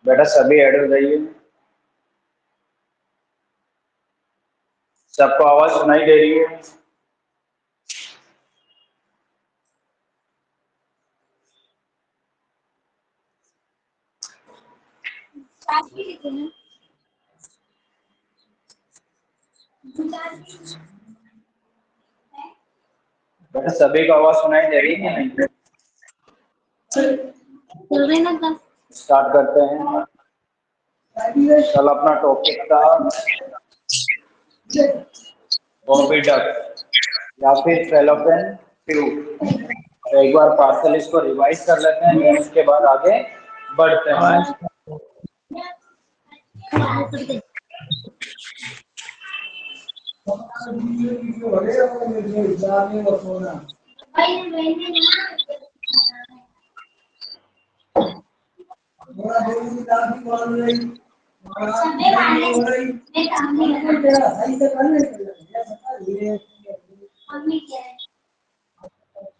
बेटा सभी ऐड हो जाइए। सबको आवाज सुनाई दे रही है? बेटा सभी को आवाज सुनाई दे रही है नहीं? स्टार्ट करते हैं। कल अपना टॉपिक था ओविडक्ट या फिर फैलोपियन ट्यूब। तो एक बार पार्सल इसको रिवाइज कर लेते हैं, फिर उसके बाद आगे बढ़ते हैं।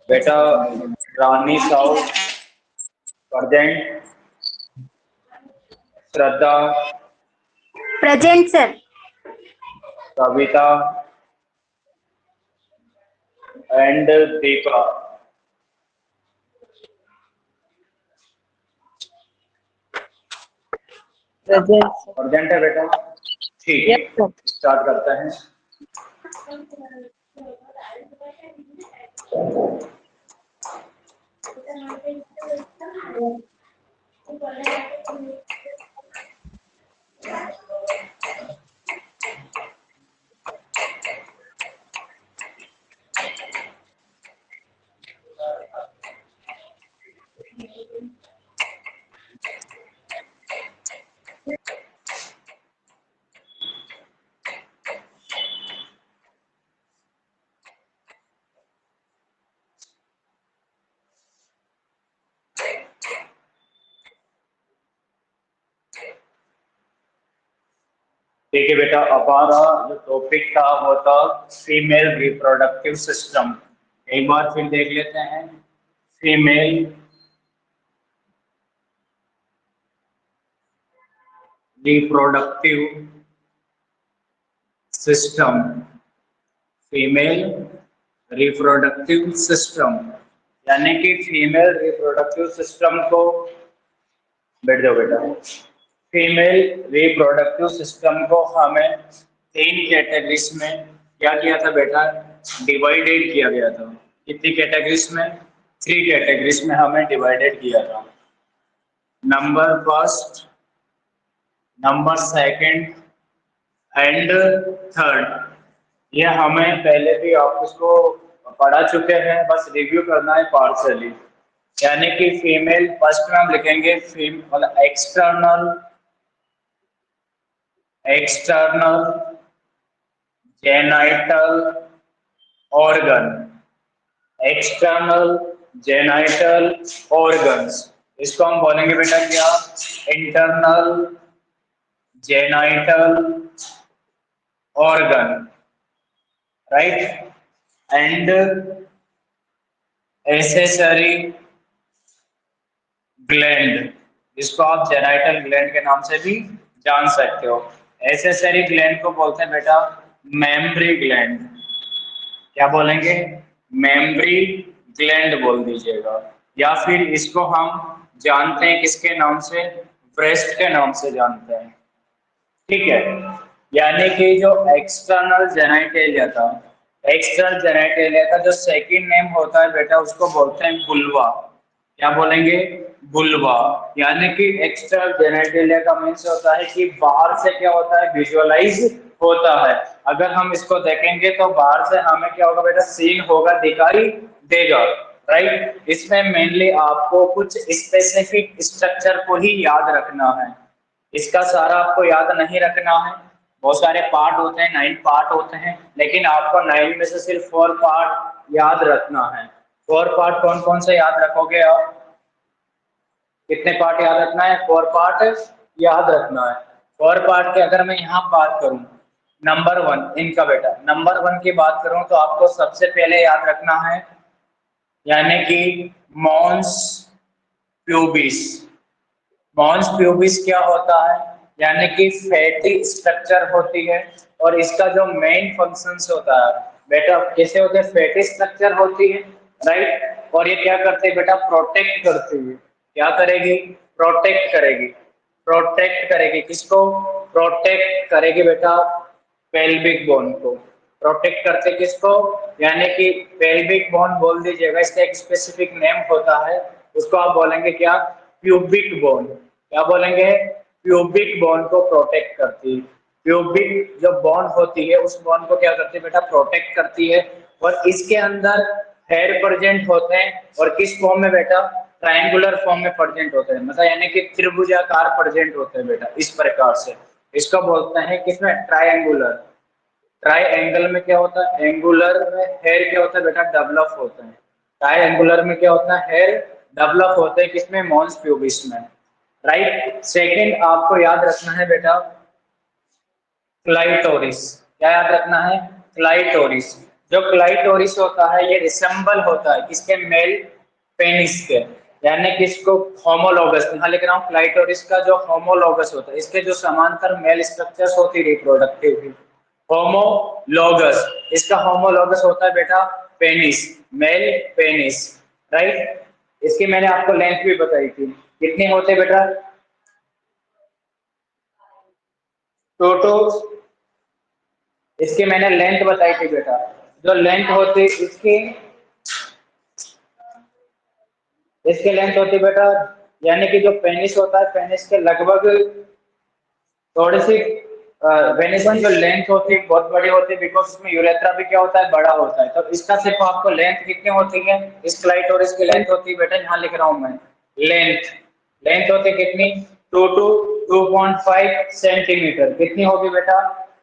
बेटा Rani Sahu present, Shraddha present sir. Kavita and Deepa. Present है बेटा? ठीक है, स्टार्ट करते हैं। ठीक है बेटा, हमारा जो टॉपिक था वो था फीमेल रिप्रोडक्टिव सिस्टम। एक बार फिर देख लेते हैं। Female reproductive system, female reproductive system, यानी कि फीमेल रिप्रोडक्टिव सिस्टम को, बैठ जाओ बेटा। फीमेल रिप्रोडक्टिव सिस्टम को हमें 3 कैटेगरीज में क्या किया था बेटा, डिवाइडेड किया गया था। कितनी कैटेगरीज में? 3 कैटेगरीज में हमें डिवाइडेड किया था। Number first, number second and third. ये हमें पहले भी आप इसको पढ़ा चुके हैं, बस रिव्यू करना है पार्शली। यानी कि फीमेल फर्स्ट में हम लिखेंगे external, external genital organ, external genital organs. इसको हम बोलेंगे बेटा क्या? Internal genital organ, right. And accessory gland, इसको आप जेनाइटल ग्लैंड के नाम से भी जान सकते हो। एसेसरी ग्लैंड को बोलते हैं बेटा मेम्ब्री ग्लैंड। क्या बोलेंगे? मेम्ब्री ग्लैंड बोल दीजिएगा, या फिर इसको हम जानते हैं किसके नाम से? ब्रेस्ट के नाम से जानते हैं, ठीक है। यानी कि जो एक्सटर्नल जेनाइटेलिया था, एक्सटर्नल जेनाइटेलिया का जो सेकंड नेम होता है बेटा उसको बोलते हैं बुल्वा। क्या बोलेंगे? बुल्वा। यानी कि एक्सटर्नल जेनाइटेलिया का मीन्स होता है कि बाहर से क्या होता है, विजुअलाइज होता है। अगर हम इसको देखेंगे तो बाहर से हमें क्या होगा बेटा, सीन होगा, दिखाई देगा, राइट। इसमें मेनली आपको कुछ स्पेसिफिक स्ट्रक्चर को ही याद रखना है, इसका सारा आपको याद नहीं रखना है। बहुत सारे पार्ट होते हैं, 9 पार्ट होते हैं, लेकिन आपको 9 में से सिर्फ 4 पार्ट याद रखना है। 4 पार्ट कौन कौन से याद रखोगे आप? कितने पार्ट याद रखना है? 4 पार्ट याद रखना है। 4 पार्ट के अगर मैं यहाँ बात करूं, नंबर 1 इनका बेटा, नंबर 1 की बात करूं तो आपको सबसे पहले याद रखना है, यानी कि मॉन्स प्यूबिस। मॉन्स प्यूबिस क्या होता है, यानी कि फैटी स्ट्रक्चर होती है, और इसका जो मेन फंक्शंस होता है बेटा कैसे होते हैं, फैटी स्ट्रक्चर होती है, राइट। और ये क्या करते हैं बेटा, प्रोटेक्ट करती है। क्या करेगी, प्रोटेक्ट करेगी। प्रोटेक्ट करेगी किसको, प्रोटेक्ट करेगी बेटा पेल्विक बोन को। प्रोटेक्ट करते किसको, यानी कि पेल्विक बोन बोल दीजिएगा, इसका एक स्पेसिफिक नेम होता है, उसको आप बोलेंगे क्या, प्यूबिक बोन। क्या बोलेंगे, प्यूबिक बोन को प्रोटेक्ट करती है। प्यूबिक जो बोन होती है उस बोन को क्या करती है बेटा, प्रोटेक्ट करती है। और इसके अंदर हेयर प्रेजेंट होते हैं, और किस फॉर्म में बेटा, ट्रायंगुलर फॉर्म में प्रेजेंट होते हैं, मतलब यानी कि त्रिभुजाकार प्रेजेंट होते हैं बेटा, इस प्रकार से। इसको बोलते हैं किसमें, ट्रायंगुलर। ट्राई एंगल में क्या होता है, एंगुलर में हेयर क्या होता है बेटा, डेवलप होते हैं। ट्राई एंगुलर में क्या होता है, हेयर डेवलप होते हैं किसमें, मॉन्स प्यूबिस में, राइट। सेकंड आपको याद रखना है बेटा क्लाइटोरिस। क्या याद रखना है, क्लाइटोरिस। जो क्लाइटोरिस होता है ये रिसेंबल होता है किसके, मेल पेनिस के, यानी कि इसको होमोलॉगस, यहाँ लिख रहा हूँ क्लाइटोरिस का जो होमोलॉगस होता है, इसके जो समांतर मेल स्ट्रक्चर्स होती है रिप्रोडक्टिव, होमोलॉगस, इसका होमोलॉगस होता है बेटा पेनिस, मेल पेनिस, राइट। इसकी मैंने आपको लेंथ भी बताई थी, कितने होते बेटा, टोटो, इसकी मैंने लेंथ बताई थी बेटा, जो लेंथ होती इसकी, इसकी लेंथ होती बेटा, यानी कि जो पेनिस होता है पेनिस के लगभग थोड़ी सी, पेनिस की जो लेंथ होती है बहुत बड़ी होती है, बिकॉज इसमें यूरेथ्रा भी क्या होता है, बड़ा होता है। तो इसका सिर्फ आपको लेंथ कितनी होती है, इस क्लाइटोरिस की लेंथ होती है बेटा, यहाँ लिख रहा हूं मैं, लेंथ, लेंथ होती है कितनी, 2 to 2.5 सेंटीमीटर, कितनी होगी बेटा,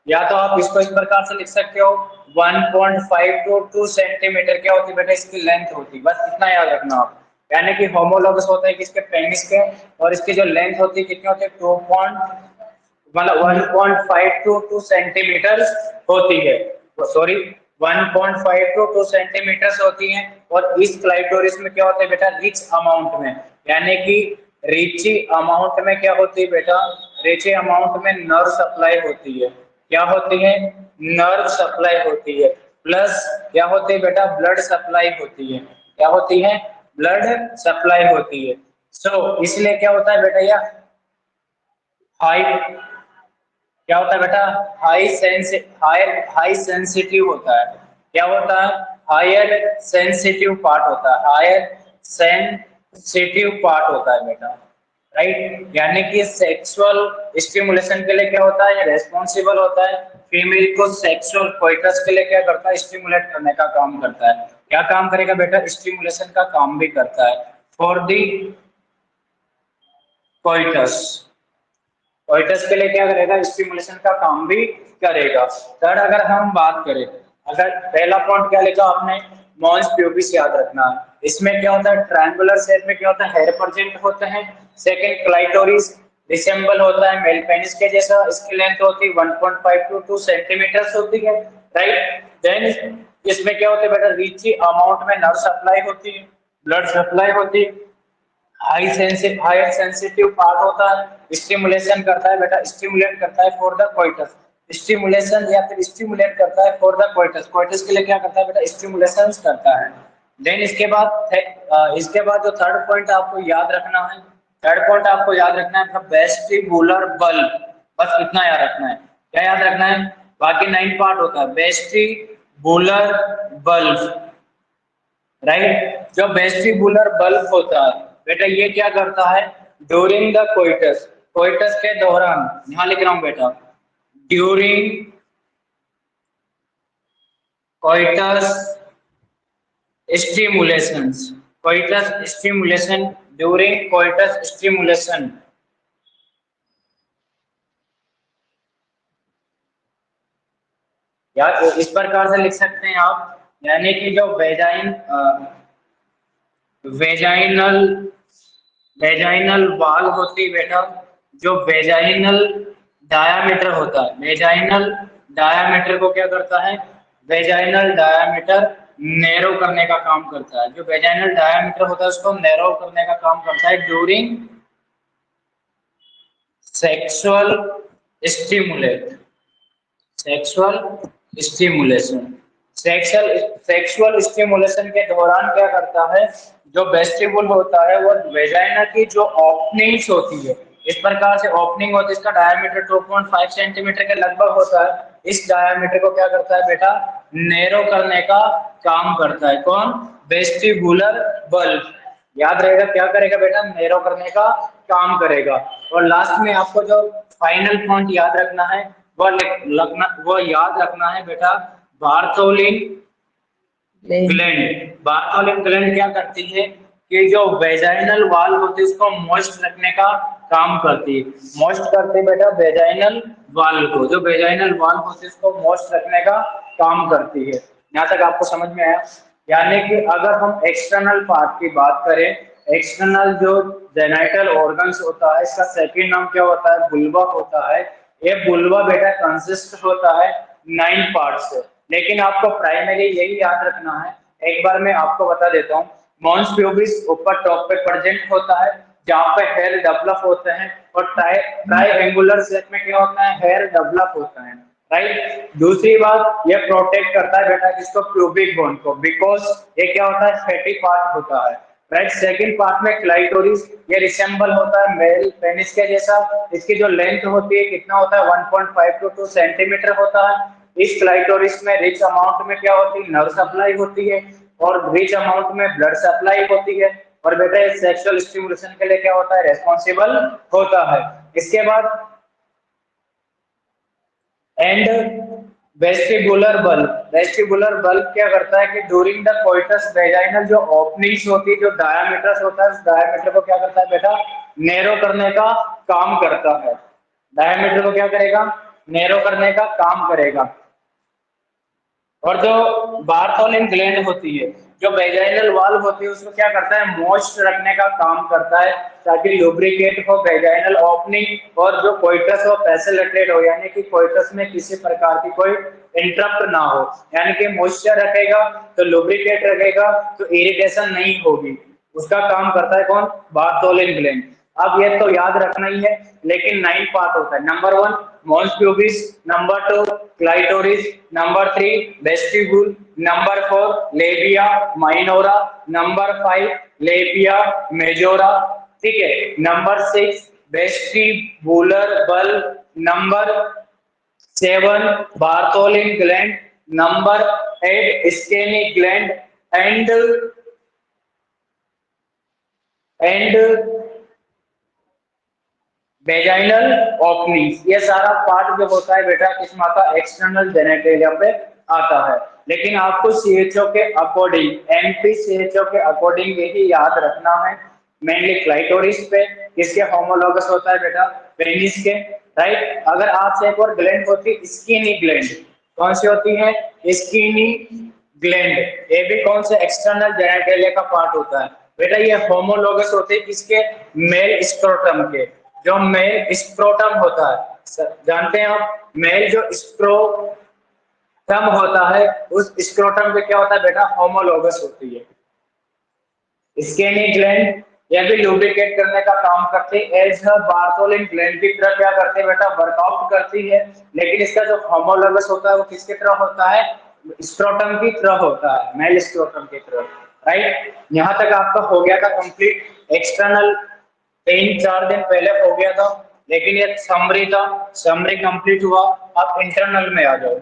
या तो आप इसको इस प्रकार से लिख सकते हो 1.5 to 2 सेंटीमीटर क्या होती है बेटा, इसकी लेंथ होती, बस इतना याद रखना आप। यानी कि होमोलॉगस होता है किसके, पेनिस के, और इसकी जो लेंथ होती है कितनी होती है, 2 मतलब 1.5 to 2 सेंटीमीटर होती है, सॉरी 1.5 to 2 सेंटीमीटर होती है। और इस क्लाइटोरिस में क्या होता है बेटा, रिच अमाउंट में, यानी कि रिची अमाउंट में क्या होती है बेटा, रिची अमाउंट में नर्व सप्लाई होती है। क्या होती है, नर्व सप्लाई होती है, प्लस क्या होती है बेटा, ब्लड सप्लाई होती है। क्या होती है, ब्लड सप्लाई होती है। सो इसलिए क्या होता है बेटा, यह हाई, क्या होता है बेटा, हाई सेंसिटिव होता है। क्या होता है, हायर सेंसिटिव पार्ट होता है, हायर सेंसिटिव पार्ट होता है बेटा, राइट। यानी कि सेक्सुअल स्टिमुलेशन के लिए क्या होता है, ये रेस्पॉन्सिबल होता है, फीमेल को सेक्सुअल कोइटस के लिए क्या करता है, स्टिमुलेट करने का काम करता है। क्या काम करेगा बेटा, स्टिमुलेशन का काम भी करता है, फॉर दी कोइटस, कोइटस के लिए क्या करेगा, स्टिमुलेशन का काम भी करेगा। थर्ड अगर हम बात करें, अगर पहला पॉइंट क्या लिखा आपने, मॉन्स प्यूबिस याद रखना, इसमें क्या होता है, ट्रायंगुलर शेप में क्या होता है, हेयर प्रेजेंट होते हैं। सेकंड क्लाइटोरिस रिसेंबल होता है मेल पेनिस के जैसा, इसकी लेंथ होती है 1.5 to 2 सेंटीमीटर होती है, राइट। देन इसमें क्या होता है बेटा, रिच अमाउंट में नर्व सप्लाई होती है, ब्लड सप्लाई होती है, हाई सेंसिटिव पार्ट होता है, स्टिमुलेशन करता है बेटा, स्टिमुलेट करता है फॉर द कोइटस, स्टिमुलेशन या फिर स्टिमुलेट करता है फॉर द कोइटस, कोइटस के लिए क्या करता है बेटा, स्टिमुलेशन करता है। देन इसके बाद जो थर्ड पॉइंट आपको याद रखना है, थर्ड पॉइंट आपको याद रखना है वेस्टिबुलर बल्ब, बस इतना याद रखना है। क्या याद रखना है, बाकी 9 पार्ट होता है, वेस्टिबुलर बल्ब, राइट। जो वेस्टिबुलर बल्ब होता है बेटा ये क्या करता है, ड्यूरिंग द कोइटस, कोइटस के दौरान, यहां लिख रहा हूं बेटा, during coitus stimulation, coitus stimulation, during coitus stimulation, या इस प्रकार से लिख सकते हैं आप, यानी कि जो वेजाइनल वेजाइनल वाल होती है बेटा, जो वेजाइनल डायामीटर होता है, वेजाइनल डायामीटर को क्या करता है, वेजाइनल डायामीटर नैरो करने का काम करता है, जो वेजाइनल डायामीटर होता है उसको नैरो करने का काम करता है during sexual stimulate, sexual stimulation, sexual stimulation के दौरान क्या करता है, जो वेस्टिबुल होता है वो वेजाइना की जो ओपनिंग्स होती है, इस प्रकार से ओपनिंग होती है, इसका डायमीटर 2.5 सेंटीमीटर के लगभग होता है। इस डायमीटर को क्या करता है बेटा, नैरो करने का काम करता है। कौन? Vestibular bulb. याद रहेगा क्या करेगा बेटा, नैरो करने का काम करेगा। और लास्ट में आपको जो फाइनल पॉइंट याद रखना है वो याद रखना है बेटा, बार्थोलिन ग्लैंड। बार्थोलिन ग्लैंड क्या करती है कि जो वेजाइनल वाल होती है उसको मॉइस्ट रखने का काम करती है। मॉइस्ट करती है बेटा वेजाइनल वाल को, जो वेजाइनल वाल होती है उसको मॉइस्ट रखने का काम करती है। यहाँ तक आपको समझ में आया? यानी कि अगर हम एक्सटर्नल पार्ट की बात करें, एक्सटर्नल जो जेनाइटल ऑर्गन्स होता है इसका सेकंड नाम क्या होता है, बुल्वा होता है। ये बुल्वा बेटा कंसिस्ट होता है 9 पार्ट से, लेकिन आपको प्राइमरी यही याद रखना है। एक बार मैं आपको बता देता हूँ, मॉन्स प्यूबिस ऊपर टॉप पे प्रेजेंट होता है जहाँ पे हेयर डेवलप होते हैं, और ट्राइएंगुलर शेप में क्या होता है, हेयर डेवलप होता है। राइट। दूसरी बात, ये प्रोटेक्ट करता है बेटा किसको, प्यूबिक बोन को, बिकॉज ये क्या होता है, फैटी पार्ट होता है। राइट। सेकंड पार्ट में क्लाइटोरिस, ये रिसेंबल होता है मेल पेनिस के जैसा। इसकी जो लेंथ होती है कितना होता है, 1.5 to 2 सेंटीमीटर होता है। इस क्लाइटोरिस में रिच अमाउंट में क्या होती है, नर्व सप्लाई होती है, और रिच अमाउंट में ब्लड सप्लाई होती है। और बेटा ये सेक्सुअल स्टिमुलेशन के लिए क्या होता है, रेस्पॉन्सिबल होता है। इसके बाद and vestibular bulb, vestibular bulb क्या करता है कि ड्यूरिंग द कोइटस वेजाइनल जो ओपनिंग्स होती है, जो डायामीटर्स होता है, उस डायामीटर को क्या करता है बेटा, नैरो करने का काम करता है। डायामीटर को क्या करेगा, नैरो करने का काम करेगा। और जो बार्थोलिन ग्लैंड होती है, जो वेजाइनल वाल होती है, उसको क्या करता है, मॉइस्ट रखने का काम करता है, ताकि लुब्रिकेट हो वेजाइनल ओपनिंग, और जो कोइटस हो फैसिलिटेट हो, यानी कि कोइटस में किसी प्रकार की कोई इंटरप्ट ना हो। यानी कि मॉइस्चर रखेगा तो लुब्रिकेट रखेगा तो इरिटेशन नहीं होगी, उसका काम करता है कौन, बार्थोलिन ग्लैंड। अब ये तो याद रखना ही है, लेकिन 9 पार्ट होता है। Number 1 mons pubis, number 2 clitoris, number 3 vestibule, number 4 labia minora, number 5 labia majora, ठीक है, number 6 vestibular bulb, number 7 Bartholin gland, number 8 Skene's gland, and and vaginal opening. ये सारा पार्ट जो होता है बेटा किस में आता है, एक्सटर्नल जेनेटेरिया पे आता है। लेकिन आपको सीएचओ के अकॉर्डिंग, एमपी सीएचओ के अकॉर्डिंग यही याद रखना है, मेनली क्लाइटोरिस पे किसके होमोलॉगस होता है बेटा, पेनिस के। राइट। अगर आपसे एक और ग्लैंड होती है स्किनी ग्लैंड, कौन सी होती है, स्किनी ग्लैंड, ये भी कौन से एक्सटर्नल जेनेटेरिया का पार्ट होता है बेटा। ये होमोलॉगस होते हैं किसके, मेल स्क्रोटम के। जो मेल स्क्रोटम होता है, जानते हैं आप, मेल जो स्क्रोटम होता है, उस स्क्रोटम पे क्या होता है बेटा, होमोलॉगस होती है। स्केनी ग्लैंड, ये भी लुब्रिकेट करने का काम करते हैं, एज बार्थोलिन ग्लैंड की तरह क्या करते हैं बेटा, वर्कआउट करती है। लेकिन इसका जो होमोलॉगस होता है वो किसकी तरह होता है, स्क्रोटम की तरह होता है, मेल स्क्रोटम की तरह। राइट। यहाँ तक आपका हो गया था कंप्लीट। एक्सटर्नल 3-4 दिन पहले हो गया था, लेकिन ये समरी था, समरी कंप्लीट हुआ। अब इंटरनल में आ जाओ।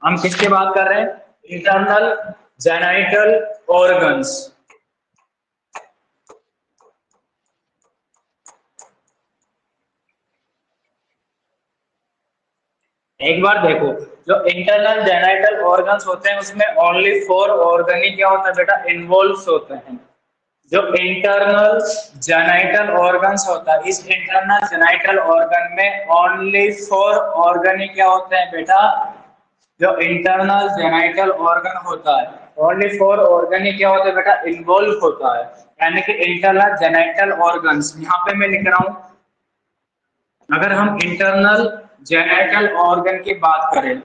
हम किसकी बात कर रहे हैं, इंटरनल जेनाइटल ऑर्गन्स। एक बार देखो, जो इंटरनल जेनाइटल ऑर्गन्स होते हैं उसमें ओनली 4 ऑर्गन ही क्या होता है बेटा, इन्वॉल्व होते हैं। जो इंटरनल जेनाइटल ऑर्गन्स होता है, इस इंटरनल जेनाइटल ऑर्गन में ओनली 4 ऑर्गन ही क्या होते हैं बेटा, जो इंटरनल जेनाइटल ऑर्गन होता है, ओनली 4 ऑर्गन ही क्या होता है बेटा, इन्वॉल्व होता है। यानी कि इंटरनल जेनाइटल ऑर्गन्स, यहाँ पे मैं लिख रहा हूँ, अगर हम इंटरनल जेनेटल ऑर्गन की बात करें,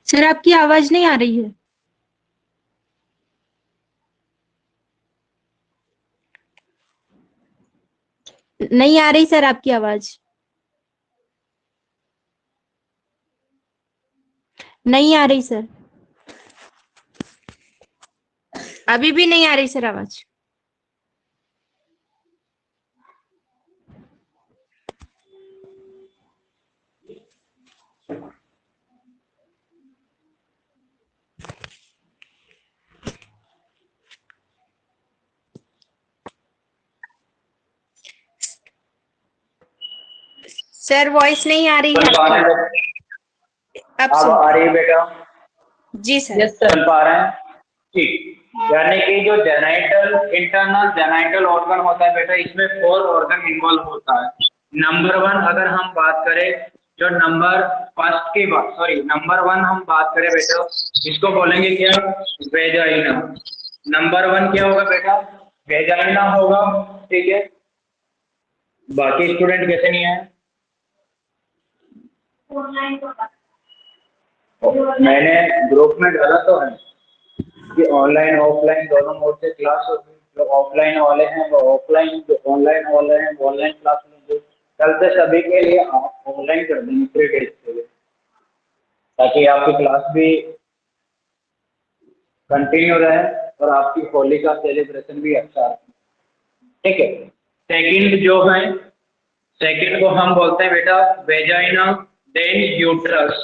सर आपकी आवाज नहीं आ रही है। नहीं आ रही सर आपकी आवाज, नहीं आ रही सर, अभी भी नहीं आ रही सर आवाज। सर वॉइस नहीं आ रही है आपकी। अब अब आ रही है बेटा? जी सर। यस सर, पा रहे हैं। ठीक, यानी कि जो जेनाइटल इंटरनल जेनाइटल ऑर्गन होता है बेटा, इसमें 4 ऑर्गन इन्वॉल्व होता है। नंबर 1 अगर हम बात करें, जो नंबर 1 हम बात करें बेटा, इसको बोलेंगे क्या? वेजाइना। नंबर 1 क्या होगा बेटा? वेजाइना होगा। ठीक है, बाकी स्टूडेंट कैसे नहीं है? मैंने ग्रुप में डाला तो है कि ऑनलाइन ऑफलाइन दोनों मोड से क्लास होगी। जो ऑफलाइन वाले हैं वो ऑफलाइन, जो ऑनलाइन वाले हैं वो ऑनलाइन क्लास लेंगे। कल से सभी के लिए आप ऑनलाइन कर देंगे 3 डेज के लिए, ताकि आपकी क्लास भी कंटिन्यू रहे और आपकी होली का सेलिब्रेशन भी अच्छा रहे। ठीक है। सेकंड जो है, सेकंड को हम बोलते हैं बेटा वेजाइना, देन यूट्रस।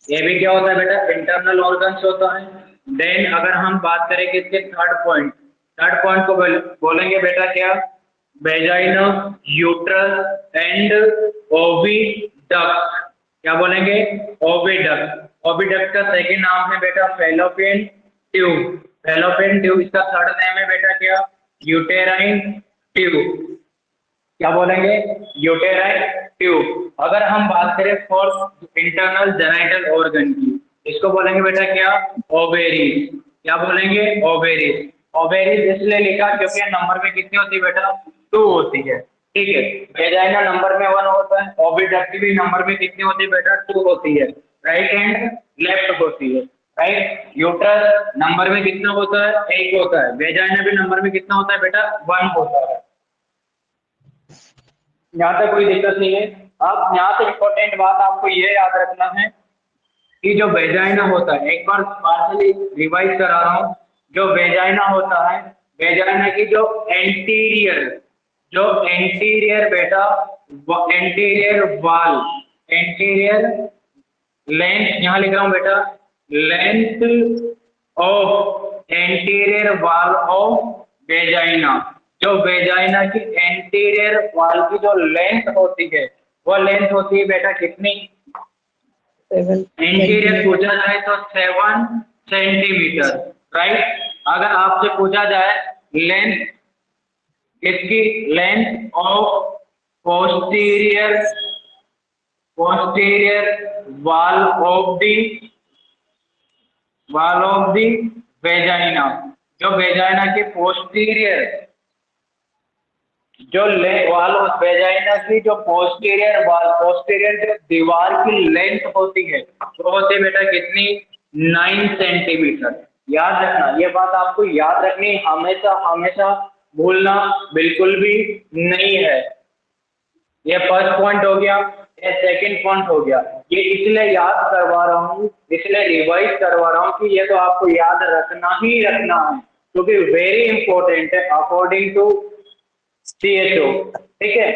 ये भी क्या होता है बेटा? इंटरनल ऑर्गन्स होता है। देन अगर हम बात करें किसके, थर्ड पॉइंट को बोलेंगे बेटा क्या? Vagina, uterus and oviduct. क्या बोलेंगे? ओविडक्ट। ओविडक्ट का सेकंड नाम है बेटा फैलोपियन ट्यूब। फैलोपियन ट्यूब, इसका थर्ड नेम है बेटा क्या? Uterine tube. क्या बोलेंगे? Uterine tube. अगर हम बात करें फोर्थ इंटरनल जेनाइटल ऑर्गन की, इसको बोलेंगे बेटा क्या? ओवेरीज। क्या बोलेंगे? ओवेरीज। ओवेरीज इसलिए लिखा क्योंकि नंबर में कितनी होती है बेटा? 2 होती है। ठीक है, वेजाइना नंबर में 1 होता है, ओविडक्ट भी नंबर में कितनी होती है बेटा? 2 होती है, राइट एंड लेफ्ट होती है, राइट। यूट्रस नंबर में कितना होता है? 1 होता है। वेजाइना भी नंबर में कितना होता है बेटा? 1 होता है। यहाँ तक कोई दिक्कत नहीं है। अब यहाँ से इम्पोर्टेंट बात आपको ये याद रखना है कि जो वेजाइना होता है, एक बार पार्शली रिवाइज करा रहा हूँ। जो वेजाइना होता है, वेजाइना की जो एंटीरियर बेटा, एंटीरियर वाल, एंटीरियर लेंथ, यहाँ लिख रहा हूँ बेटा, length of anterior wall of vagina. जो वेजाइना की एंटीरियर वाल की जो लेंथ होती है, वो लेंथ होती है बेटा कितनी? एंटीरियर पूछा जाए तो 7 सेंटीमीटर, राइट। अगर आपसे पूछा जाए लेंथ, इसकी length of posterior wall of the vagina, जो वेजाइना की पोस्टीरियर, जो वॉल ऑफ वेजाइना की जो पोस्टीरियर वाल, पोस्टीरियर जो दीवार की लेंथ होती है, वो होती है बेटा कितनी? 9 सेंटीमीटर। याद रखना, ये बात आपको याद रखनी, हमेशा हमेशा भूलना बिल्कुल भी नहीं है। ये फर्स्ट पॉइंट हो गया, ये सेकंड पॉइंट हो गया। ये इसलिए याद करवा रहा हूँ, इसलिए रिवाइज करवा रहा हूँ कि ये तो आपको याद रखना ही रखना है, क्योंकि वेरी इंपॉर्टेंट है अकॉर्डिंग टू CHO। ठीक है।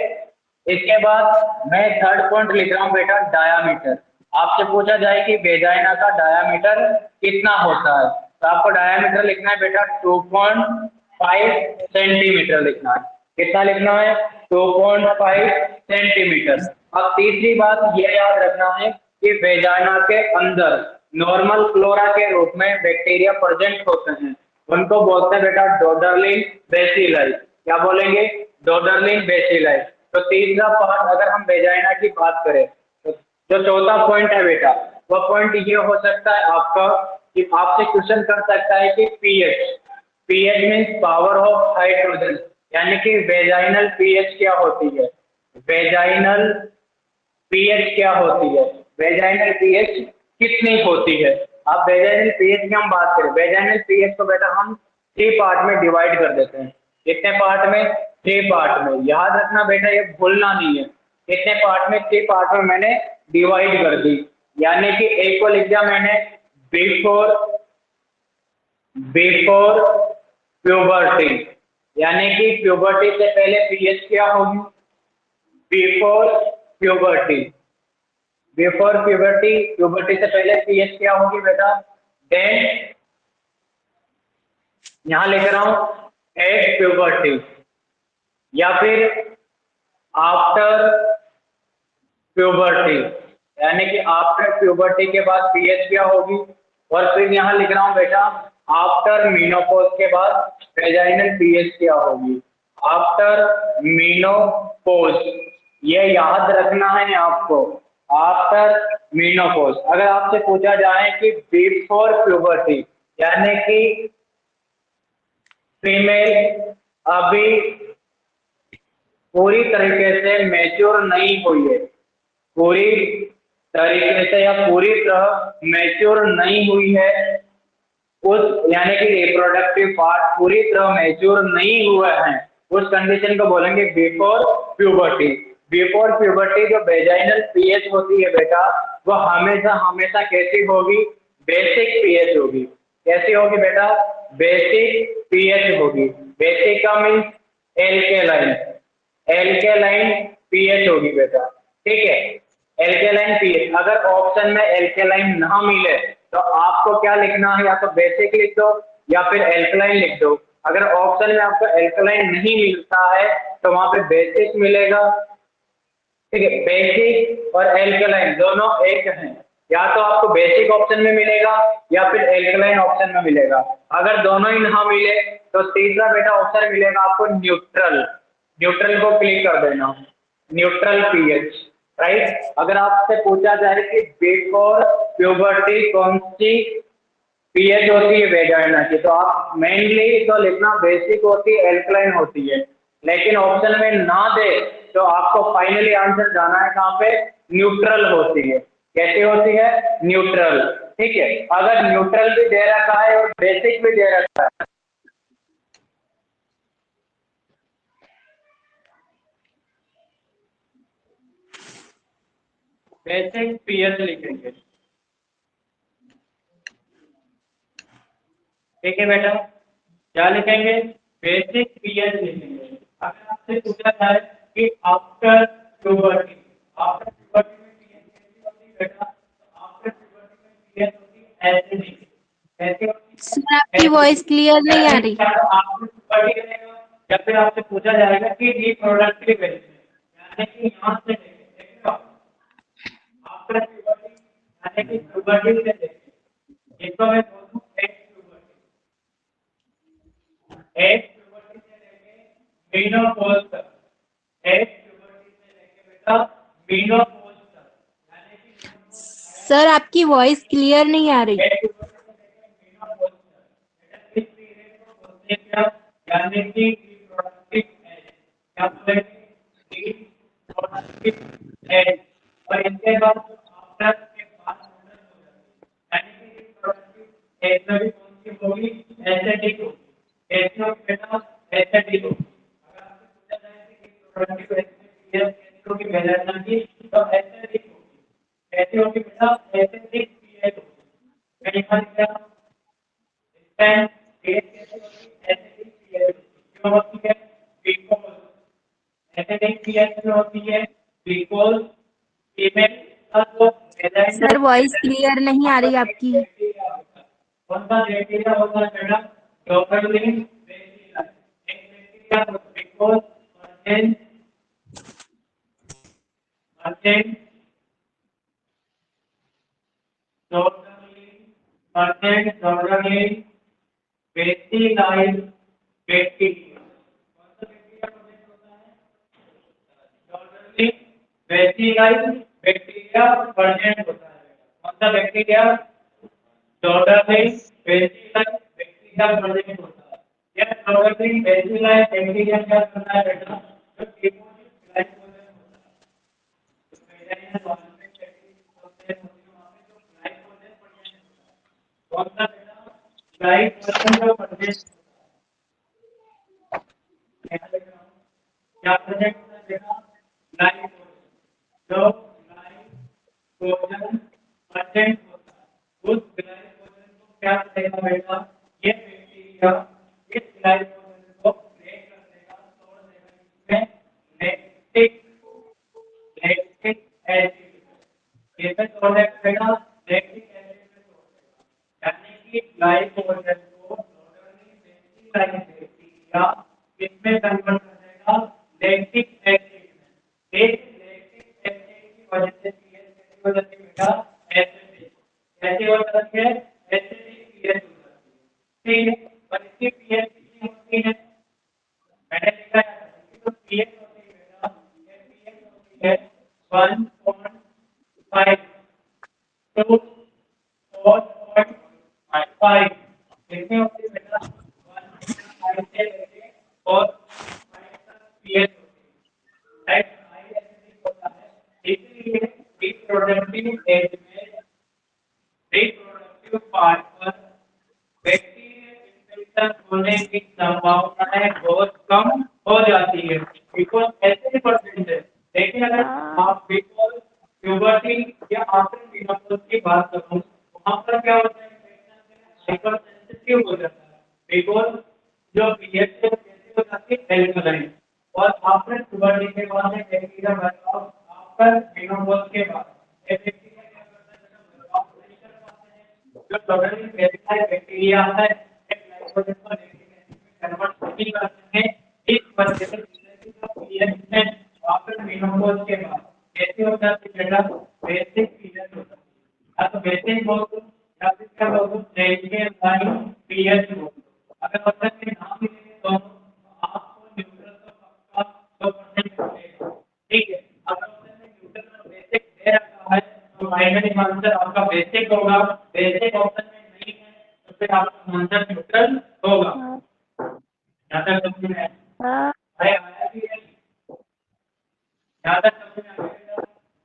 इसके बाद मैं थर्ड पॉइंट लिख रहा हूँ बेटा डायामीटर। आपसे पूछा जाए कि वेजाइना का डायामीटर कितना होता है, तो आपको डायामीटर लिखना है बेटा 2.5 सेंटीमीटर लिखना है। कितना लिखना है? 2.5 सेंटीमीटर। अब तीसरी बात ये याद रखना है कि वेजाइना के अंदर नॉर्मल फ्लोरा के रूप में बैक्टीरिया प्रेजेंट होते हैं, उनको बोलते हैं बेटा डोडरलिन बेसिलाई। क्या बोलेंगे? डोडरलिन बेसिलाई। तो तीसरा पार्ट अगर हम वेजाइना की बात करें, तो जो चौथा पॉइंट है बेटा, वो पॉइंट ये हो सकता है आपका कि आपसे क्वेश्चन कर सकता है कि pH means power of hydrogen, यानी कि वेजाइनल पीएच क्या होती है? वेजाइनल पीएच क्या होती है? वेजाइनल पीएच कितनी होती है। अब वेजाइनल पीएच की हम बात करें, वेजाइनल पीएच को बेटा हम 3 पार्ट में डिवाइड कर देते हैं। कितने पार्ट में? 3 पार्ट में। याद रखना बेटा, ये भूलना नहीं है। कितने पार्ट में? 3 पार्ट में मैंने डिवाइड कर दी। यानी कि एक को लिख दिया मैंने बिफोर प्यूबर्टी, यानी कि प्यूबर्टी से पहले पीएच क्या होगी? Before puberty. Before puberty, puberty से पहले पीएच क्या होगी बेटा? देन यहां लिख रहा हूं एट प्यूबर्टी, या फिर आफ्टर प्यूबर्टी, यानी कि आफ्टर प्यूबर्टी के बाद पीएच क्या होगी। और फिर यहां लिख रहा हूं बेटा आफ्टर मीनोपॉज के बाद वेजाइनल पीएच क्या होगी। आफ्टर मीनोपॉज, ये याद रखना है आपको, आफ्टर मीनोपॉज। अगर आपसे पूछा जाए कि बिफोर प्यूबर्टी, यानी कि फीमेल अभी पूरी तरीके से मैच्योर नहीं हुई है, पूरी तरीके से या पूरी तरह मैच्योर नहीं हुई है, उस यानी कि रिप्रोडक्टिव पार्ट पूरी तरह मैच्योर नहीं हुआ है, उस कंडीशन को बोलेंगे बिफोर प्यूबर्टी। बिफोर प्यूबर्टी जो वेजाइनल पीएच होती है बेटा, वो हमेशा हमेशा कैसी होगी? बेसिक पीएच होगी। कैसी होगी बेटा? बेसिक पीएच होगी। बेसिक का मीन्स एल्केलाइन, एल्केलाइन पीएच होगी बेटा, ठीक है। एल्केलाइन पीएच, अगर ऑप्शन में एल्केलाइन ना मिले तो आपको क्या लिखना है? या तो बेसिक लिख दो या फिर एल्कलाइन लिख दो। अगर ऑप्शन में आपको एल्कलाइन नहीं मिलता है तो वहां पे बेसिक मिलेगा, ठीक है। बेसिक और एल्कलाइन दोनों एक हैं, या तो आपको बेसिक ऑप्शन में मिलेगा या फिर एल्कलाइन ऑप्शन में मिलेगा। अगर दोनों ही ना मिले तो तीसरा बेटा ऑप्शन मिलेगा आपको न्यूट्रल। न्यूट्रल को क्लिक कर देना, न्यूट्रल पीएच, राइट। अगर आपसे पूछा जाए कि बिफोर प्यूबर्टी कौन सी पीएच होती है वेजाइना की, तो आप मेनली तो लिखना बेसिक होती है, एल्कलाइन होती है। लेकिन ऑप्शन में ना दे तो आपको फाइनली आंसर जाना है कहाँ पे? न्यूट्रल होती है। कैसी होती है? न्यूट्रल, ठीक है। अगर न्यूट्रल भी दे रखा है और बेसिक भी दे रखा है, बेसिक पीएच लिखेंगे, ठीक है बेटा। क्या लिखेंगे? बेसिक पीएच लिखेंगे। अगर आपसे पूछा जाए कि आफ्टर प्यूबर्टी, आफ्टर प्यूबर्टी में पीएच कैसी होती है बेटा? तो आफ्टर प्यूबर्टी में पीएच होती है एसिडिक। कैसी होती है? सर आपकी वॉइस क्लियर नहीं आ रही। आफ्टर प्यूबर्टी रहेगा, या फिर आपसे पूछा जाएगा कि रिप्रोडक्टिव एज, यानी कि यहां से देखिए आफ्टर प्यूबर्टी, यानी कि प्यूबर्टी से देखिए, इसको मैं बोल दूं एज प्यूबर्टी से लेके मीनोपॉज तक, एज प्यूबर्टी से लेके बेटा मीनोपॉज तक, यानी कि सर आपकी वॉइस क्लियर नहीं आ रही। एज प्यूबर्टी से लेके मीनोपॉज तक, बेटा इस पीरियड को बोलते हैं क्या? यानी कि रिप्रोडक्टिव एज, क्या बोलेंगे? Reproductive age. और इसके बाद जो आफ्टर के बाद मॉडर्न हो जाती है, यानी कि रिप्रोडक्टिव एज में भी कौन सी होगी? एसिडिक होगी। कैसे होगी बेटा? एसिडिक होगी। अगर आपसे पूछा जाए कि रिप्रोडक्टिव एज में पीएच कैसी होगी वेजाइना की, तो एसिडिक होगी। कैसी होगी बेटा? एसिडिक पीएच होगी। मैं यहाँ लिख रहा हूँ इस टाइम पीएच कैसी होगी? Acidic pH. क्यों होती है? बिकॉज एसिडिक पीएच में होती है बिकॉज फीमेल का जो वेजाइना सर वॉइस क्लियर नहीं आ रही आपकी। कौन सा बैक्टीरिया होता है बेटा? डोपरलिन बैक्टीरिया। एक बैक्टीरिया बिकॉज कंटेन डोपरलिन बेसिलाइज बैक्टीरिया। कौन सा बैक्टीरिया प्रोड्यूस होता है? डोपरलिन बेसिलाइज बैक्टीरिया प्रेजेंट होता है। कौन सा बैक्टीरिया? डोपरलिन बेसिलाइज बैक्टीरिया प्रेजेंट होता है। यह डोपरलिन बेसिलाइज बैक्टीरिया क्या करता है बेटा? जो डिपोजिट ग्लाइकोजन होता है, तो वेजाइनल वॉल में बैक्टीरिया होते हैं, वहां पे जो ग्लाइकोजन लाइव वर्जन जो प्रेजेंट क्या प्रेजेंट होता है बेटा लाइव जो लाइव वर्जन प्रेजेंट होता है उस लाइव वर्जन को क्या करेगा बेटा ये बैक्टीरिया इस लाइव वर्जन को ब्रेक कर देगा तोड़ देगा इसमें लैक्टिक एसिड कैसे तोड़ देगा बेटा लैक्टिक एसिड में तोड़ देगा यानी कि लाइव वर्जन को टोटली बेसिक लाइव बैक्टीरिया किसमें कन्वर्ट कर देगा लैक्टिक एसिड में एक लैक्टिक एसिड की वजह से पीएच कैसी हो जाती है बेटा एसिडिक कैसी हो जाती है एसिडिक पीएच हो जाती है ठीक है और इसकी पीएच कितनी होती है मैंने लिखा है इसकी तो पीएच होती है बेटा ये पीएच होती है 1.5 to 4.5 कितनी होती है बेटा 1.5 से लेके 4.5 तक पीएच होती है राइट हाई एसिडिक होता है इसलिए रिप्रोडक्टिव एज में रिप्रोडक्टिव पार्ट पर बैक्टीरियल इन्फेक्शन होने की संभावनाएं बहुत कम हो जाती है बिकॉज ऐसे परसेंट है लेकिन अगर आप बिकॉज प्यूबर्टी या आफ्टर मेनोपॉज की बात करूं वहां पर क्या होता है इन्फेक्शन से हाइपर सेंसिटिव हो जाता है बिकॉज जो पीएच है कैसे हो जाती है एल्कलाइन और आफ्टर प्यूबर्टी के बाद में बैक्टीरिया बर्बाद आफ्टर मेनोपॉज के बाद ये बैक्टीरिया क्या करता है बर्बाद नहीं कर पाते हैं जो टोटली बेसिक बैक्टीरिया है एक नाइट्रोजन को लैक्टिक एसिड में कन्वर्ट नहीं करते हैं इस वजह से जो पीएच है आफ्टर मेनोपॉज के बाद कैसे होता है बेटा बेसिक पीएच होता है अब बेसिक बोल दो या फिर क्या बोल दो रेशियो लाइन पीएच बोल दो अगर मतलब के नाम मिलेंगे दोनों तो आपको न्यूट्रल का पक्का 100% मिलेगा ठीक है अगर मतलब न्यूट्रल और बेसिक दे रखा है तो फाइनली आंसर आपका बेसिक होगा बेसिक ऑप्शन में नहीं है तो फिर आपका आंसर न्यूट्रल होगा यहां तक समझ में आया भी है ज़्यादा समझ में आएगा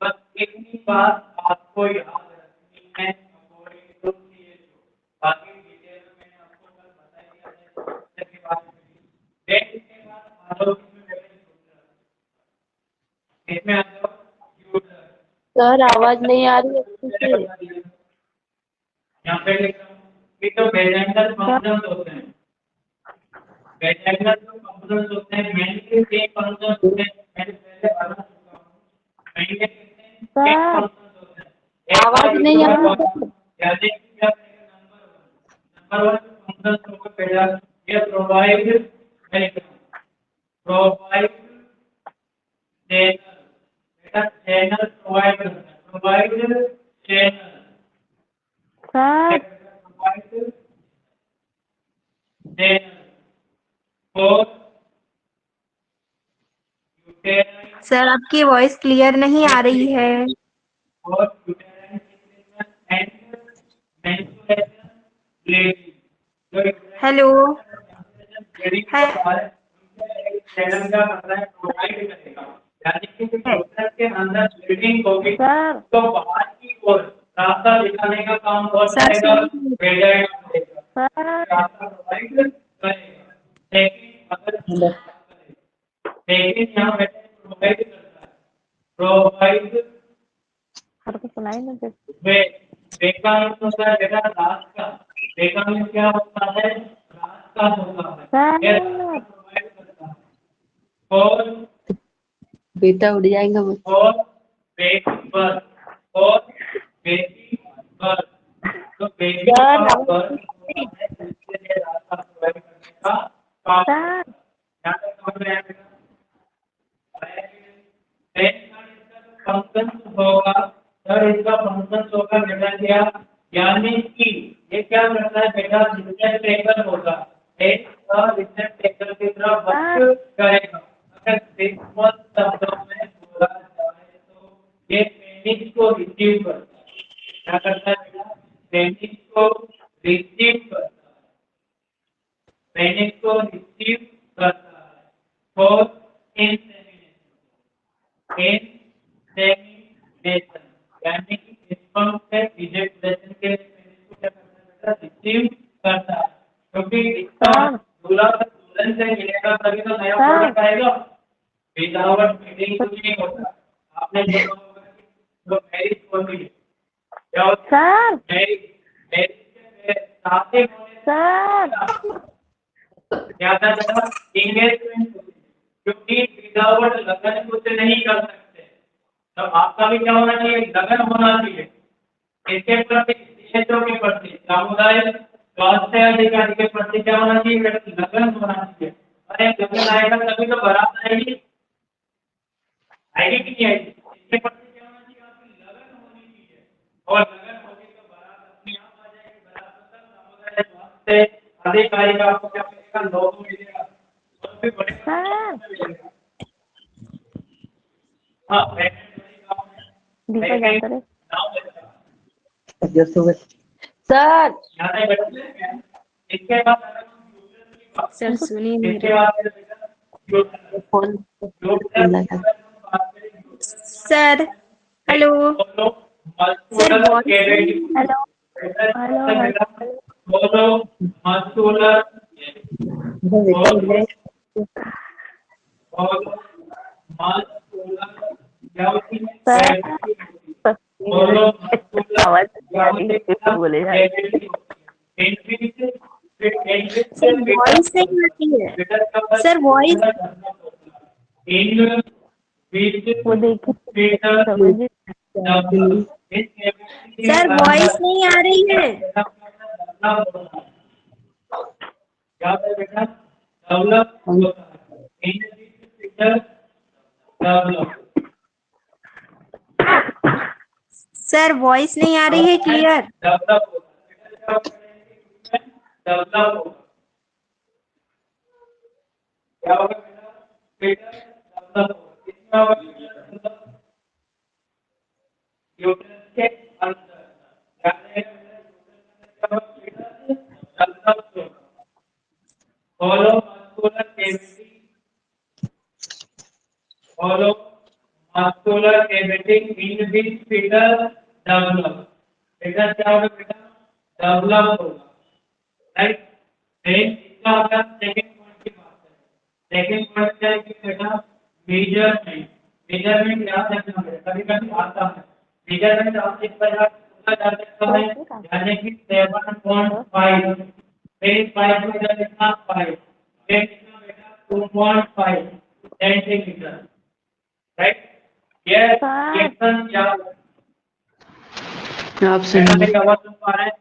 बस इतनी बात आपको याद रखनी है अकॉर्डिंग टू सीएचओ बाकी डिटेल में मैंने आपको कल बता दिया है इसके बाद देन इसके बाद आ जाओ इसमें आ जाओ यूजर सर आवाज नहीं आ रही अच्छे से। यहाँ पे लिख रहा हूँ कि तो वेजेंटल फंक्शंस होते हैं वेजेंटल जो फंक्शंस होते हैं मेनली तीन फंक्शंस होते हैं मैंने पहले बता चुका हूँ मेनली तीन फंक्शंस होते हैं आवाज नहीं आ रही यानी कि क्या नंबर 1 फंक्शंस होगा पहला ये प्रोवाइड प्रोवाइड चैनल बेटा चैनल प्रोवाइड करना प्रोवाइड चैनल प्रोवाइड चैनल और यूटेराइन सर आपकी वॉइस क्लियर नहीं आ रही है। और uterine secretion and menstruation bleeding जो हेलो ब्लीडिंग है का चैनल का मतलब प्रोवाइड करेगा यानी कि प्रोसेस के अंदर ब्लीडिंग होगी तो बाहर की ओर रास्ता दिखाने का काम कौन सर करेगा सुनिए। वेजाइना करेगा रास्ता प्रोवाइड करेगा लेकिन अगर लेकिन यहाँ पे प्रोवाइड करता है प्रोवाइड वे वेका मीन्स होता है बेटा रास्ता वेका मीन्स क्या होता है रास्ता होता है ये रास्ता प्रोवाइड करता है और बेटा उड़ जाएगा बस। और बेसिक बर्थ और बेसिक बर्थ तो बेसिक का बर्थ होता है जिसके लिए रास्ता प्रोवाइड करने का काम यहाँ तक समझ में आया फंक्शन होगा सर इसका फंक्शन होगा बेटा क्या यानी कि ये क्या करता है बेटा रिसेप्ट टेबल होगा एक रिसेप्ट टेबल की तरह वर्क करेगा अगर सिंपल शब्दों में बोला जाए तो ये पेनिस को रिसीव करता है क्या करता है बेटा पेनिस को रिसीव करता है पेनिस को रिसीव करता है और इंसेमिनेशन यानी कि स्पर्म से इजेक्यूलेशन के लिए पेनिस को क्या करता है बेटा रिसीव करता है, क्योंकि इसका दूल्हा दुल्हन से मिलेगा तभी तो नया प्रोडक्ट आएगा। विदाउट मीटिंग कुछ नहीं होता। आपने देखा होगा कि जो मैरिज होती है, क्या होता है? मैरिज मैरिज के शादी होने क्या था बेटा? एंगेजमेंट होती है, क्योंकि विदाउट लगन कुछ नहीं कर सकते। तो आपका भी क्या होना चाहिए? लगन होना चाहिए। इसके प्रति, क्षेत्रों के प्रति, सामुदायिक स्वास्थ्य अधिकारी के प्रति क्या होना चाहिए? लगन होना चाहिए। अरे लगन आएगा तभी तो बारात आएगी, आएगी कि नहीं आएगी? इसके प्रति क्या होना चाहिए? आपकी लगन होनी चाहिए, और लगन होगी तो बारात अपने आप आ जाएगी। बारात तक सामुदायिक स्वास्थ्य अधिकारी का आपको क्या मिलेगा? लोगो मिलेगा, और भी बड़े मिलेगा। हाँ, सर इसके बाद सर सुनिए नहीं इसके रहे। बाद phone sir hello sir voice hello आवाज बोले सर वॉइस नहीं आती है। सर वॉइस वो देखिए सर वॉइस नहीं आ रही है। सर वॉइस नहीं आ रही है clear. Muscular cavity in which fetus develop. Fetus क्या होगा बेटा? Develop होगा, right? Then इसका अगर second point की बात करें, second point क्या है कि बेटा measurement, measurement याद रखना बेटा, कभी कभी आता है measurement आप इस प्रकार पूछा जा सकता है, यानी कि 7.5, then 5 में जब इतना 5, then इतना बेटा 2.5 सेंटीमीटर, राइट? ये क्वेश्चन क्या आप सुनिए। आवाज सुन पा रहे हैं?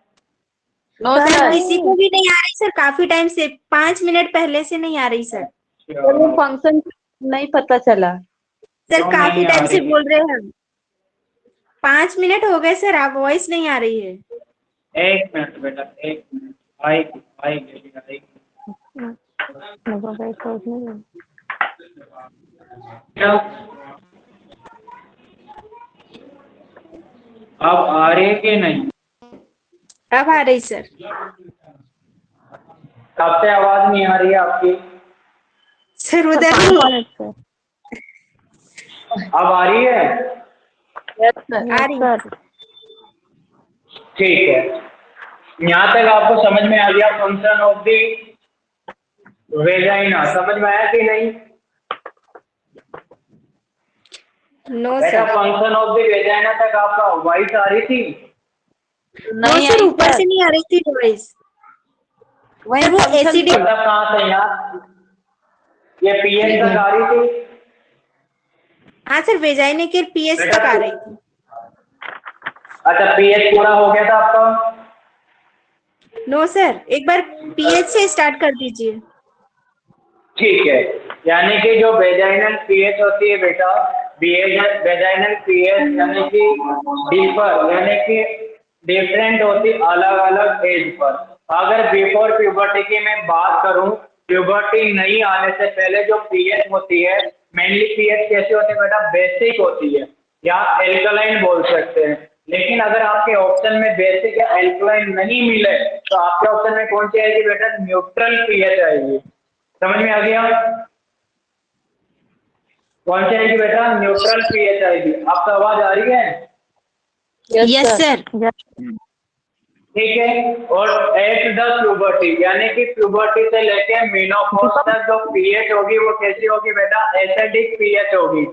नो सर सर, किसी को भी नहीं आ रही सर, काफी टाइम से 5 मिनट पहले से नहीं आ रही सर। वो फंक्शन नहीं पता चला। सर क्यों काफी नहीं आ टाइम से रही? बोल रहे हैं हम। 5 मिनट हो गए सर, आप वॉइस नहीं आ रही है। एक मिनट बेटा, एक मिनट, आएगी आएगी आएगी। क्या अब आ रही है कि नहीं? अब आ रही सर। कब से आवाज नहीं आ रही है आपकी? सर उधर ही अब आ रही है? आ रही। ठीक है, यहाँ तक आपको समझ में आ गया फंक्शन ऑफ दी वेजाइना, समझ में आया कि नहीं? नो बेटा sir. Function of the vagina तक आपका वॉइस आ रही थी? नो सर, ऊपर से नहीं आ रही थी वॉइस। सर वो एसिडिक मतलब कहाँ से यार? ये पीएच तक आ रही थी? हाँ सर, वेजाइना के पीएच तक आ रही थी। अच्छा, पीएच पूरा हो गया था आपका? नो सर, एक बार पीएच से स्टार्ट कर दीजिए। ठीक है, यानी कि जो वेजाइनल पीएच होती है बेटा, वेजाइनल पीएच यानी कि डिफर, यानी कि डिफरेंट होती अलग अलग एज पर। अगर बिफोर प्यूबर्टी की मैं बात करूं, प्यूबर्टी नहीं आने से पहले जो पीएच होती है, मेनली पीएच कैसी होती है बेटा? बेसिक होती है या एल्कलाइन बोल सकते हैं। लेकिन अगर आपके ऑप्शन में बेसिक या एल्कलाइन नहीं मिले तो आपके ऑप्शन में कौन सी आएगी बेटा? न्यूट्रल पीएच आएगी। समझ में आ गया? कौन सी आएगी बेटा? न्यूट्रल पीएच आएगी। आपको आवाज आ रही है? Yes sir. ठीक है। और एट द प्यूबर्टी यानी कि प्यूबर्टी से लेके मेनोपॉज तक जो पीएच होगी वो कैसी होगी बेटा, एसिडिक पीएच होगी।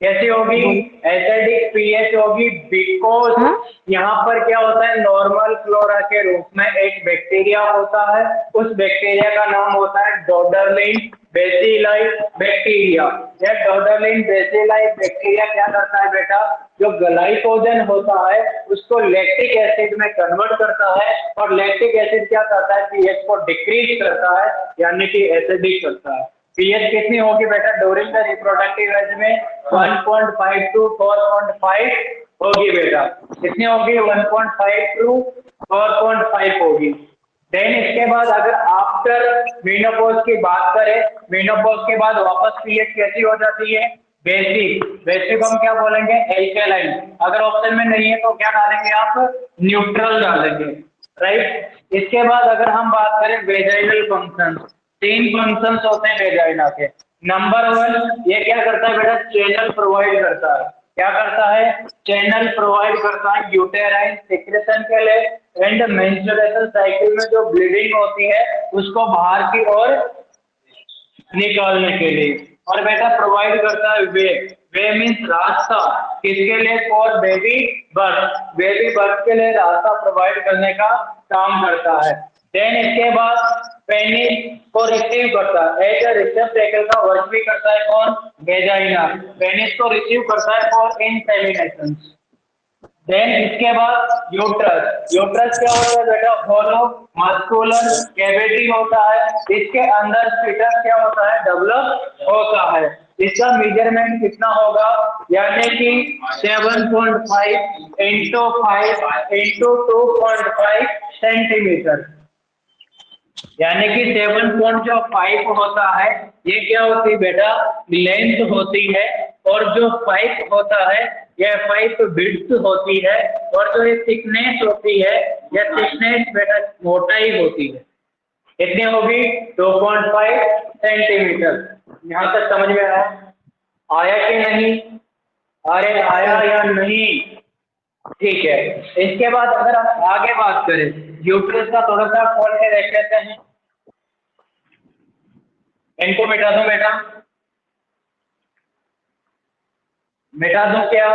कैसी होगी, एसिडिक पीएच होगी, बिकॉज यहाँ पर क्या होता है, नॉर्मल फ्लोरा के रूप में एक बैक्टीरिया होता है, उस बैक्टीरिया का नाम होता है डोडरलिन बेसिलाई बैक्टीरिया। यह डोडरलिन बेसिलाई बैक्टीरिया क्या करता है बेटा, जो ग्लाइकोजन होता है उसको लैक्टिक एसिड में कन्वर्ट करता है, और लैक्टिक एसिड क्या करता है, पीएच को डिक्रीज करता है यानी कि एसिडिक करता है। पीएच कितनी होगी बेटा ड्यूरिंग द रिप्रोडक्टिव एज में, 1.5 to 4.5 होगी बेटा। कितनी होगी, 1.5 to 4.5 होगी। देन इसके बाद अगर आफ्टर मेनोपॉज की बात करें, मेनोपॉज के बाद वापस पीएच कैसी हो जाती है, बेसिक। बेसिक हम क्या बोलेंगे, एल्केलाइन। अगर ऑप्शन में नहीं है तो क्या डालेंगे आप, न्यूट्रल डालेंगे, राइट। इसके बाद अगर हम बात करें वेजाइनल फंक्शन, 3 फंक्शंस होते हैं वेजाइना के। नंबर 1, ये क्या करता है बेटा, चैनल प्रोवाइड करता है। क्या करता है, चैनल प्रोवाइड करता है यूटेराइन सिक्रेशन के लिए, एंड मेंस्ट्रुएशन साइकिल में जो ब्लीडिंग होती है उसको बाहर की ओर निकालने के लिए। और बेटा प्रोवाइड करता है वे मीन्स रास्ता, किसके लिए, for baby birth, baby birth के लिए रास्ता प्रोवाइड करने का काम करता है। देन इसके बाद पेनिस को रिसीव करता है, एज अ रिसेप्टेकल का वर्क भी करता है कौन, वेजाइना। पेनिस को रिसीव करता है फॉर इंसेमिनेशन। देन इसके बाद यूट्रस, यूट्रस क्या होता है बेटा, होलो मस्कुलर कैविटी होता है, इसके अंदर फीटस क्या होता है, डेवलप होता है। इसका मेजरमेंट कितना होगा, यानी कि 7.5 इंटू 5 इंटू 2.5 सेंटीमीटर, यानी कि 7.5 होता है। ये क्या होती है बेटा, लेंथ होती है, और जो 5 होता है यह 5 विड्थ होती है, और जो ये थिकनेस होती है यह थिकनेस बेटा मोटाई होती है। कितनी होगी, 2.5 सेंटीमीटर। यहाँ तक समझ में आया कि नहीं, अरे आया या नहीं, ठीक है। इसके बाद अगर हम आगे बात करें, यूट्रस का थोड़ा सा खोल के देख लेते हैं। इनको मिटा दो बेटा, मिटा दो क्या,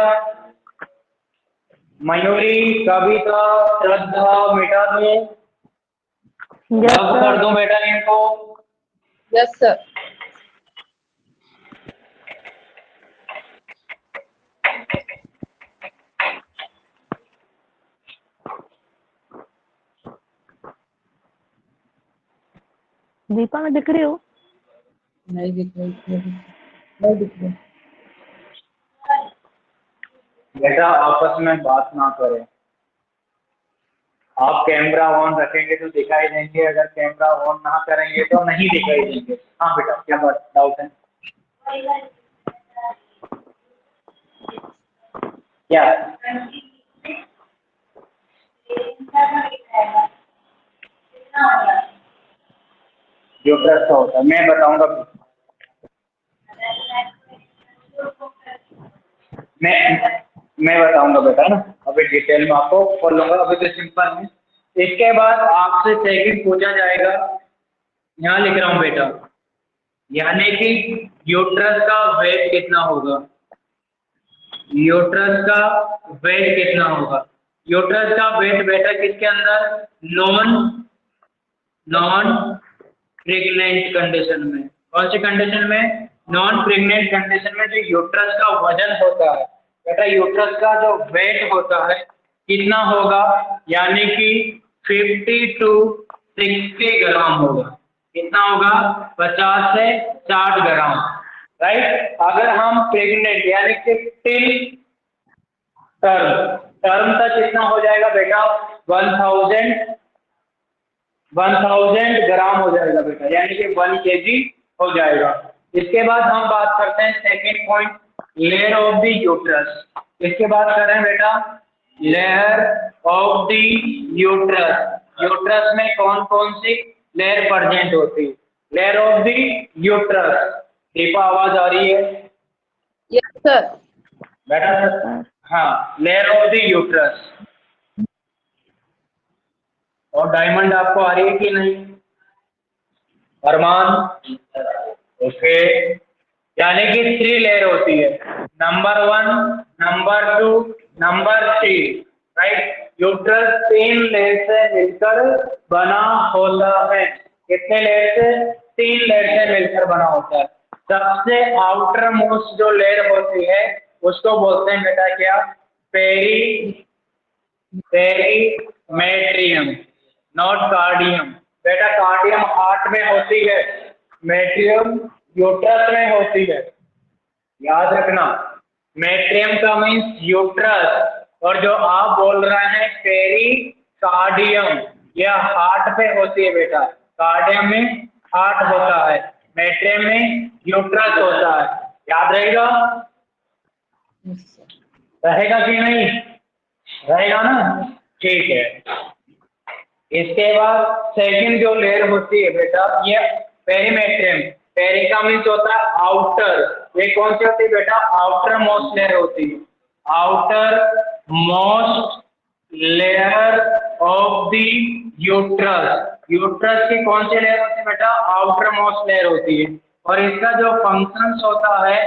मयूरी, कविता, श्रद्धा, मिटा दो, कर दो बेटा इनको। Yes sir. दीपा में दिख रही हो, नहीं दिख रही, नहीं दिख रही। बेटा आपस में बात ना करें, आप कैमरा ऑन रखेंगे तो दिखाई देंगे, अगर कैमरा ऑन ना करेंगे तो नहीं दिखाई देंगे। हाँ बेटा क्या बात, डाउट है क्या, यूट्रस का होता है, मैं बताऊंगा, मैं बताऊंगा बेटा ना, अभी डिटेल में आपको खोल लूंगा, अभी तो सिंपल है। इसके बाद आपसे सेकंड पूछा जाएगा, यहाँ लिख रहा हूँ बेटा, यानी कि यूट्रस का वेट कितना होगा, यूट्रस का वेट कितना होगा। यूट्रस का वेट बेटा किसके अंदर, नॉन प्रेग्नेंट कंडीशन में। कौन सी कंडीशन में, नॉन प्रेग्नेंट कंडीशन में जो यूट्रस का वजन होता है बेटा, यूट्रस का जो वेट होता है कितना होगा, यानी कि 50 to 60 ग्राम होगा। कितना होगा, 50 से 60 ग्राम, राइट। अगर हम प्रेग्नेंट यानी कि टिल टर्म तक कितना हो जाएगा बेटा, 1000 ग्राम हो जाएगा बेटा, यानी कि 1 kg हो जाएगा। इसके बाद हम बात करते हैं second point, layer of the uterus. इसके बाद कर रहे हैं बेटा, layer of the uterus. Uterus में कौन कौन सी लेयर प्रेजेंट होती है, layer of the uterus. Deepa आवाज आ रही है यस सर। बेटा, हाँ, लेयर ऑफ द यूट्रस। और डायमंड आपको आ रही है कि नहीं अरमान? ओके, यानी कि 3 लेयर होती है, number 1, number 2, number 3, right. Uterus 3 layer से मिलकर बना होता है। कितने लेयर से? 3 लेयर से मिलकर बना होता है। सबसे आउटर मोस्ट जो लेयर होती है उसको बोलते हैं बेटा क्या? Perimetrium, not cardium. बेटा कार्डियम हार्ट में होती है, मेट्रियम यूट्रस में होती है, याद रखना। मेट्रियम का मीन्स यूट्रस, और जो आप बोल रहे हैं पेरिकार्डियम, यह हार्ट पे होती है बेटा। कार्डियम में हार्ट होता है, मेट्रियम में यूट्रस होता है, याद रहेगा? रहेगा कि नहीं? रहेगा ना, ठीक है। इसके बाद सेकंड जो लेयर होती है बेटा ये पेरीमेट्रियम। पेरी का मीन्स होता है आउटर, ये कौन सी होती है बेटा? आउटर मोस्ट लेयर होती है, outer most layer of the uterus. Uterus की कौन सी लेयर होती है बेटा? आउटर मोस्ट लेयर होती है। और इसका जो फंक्शंस होता है,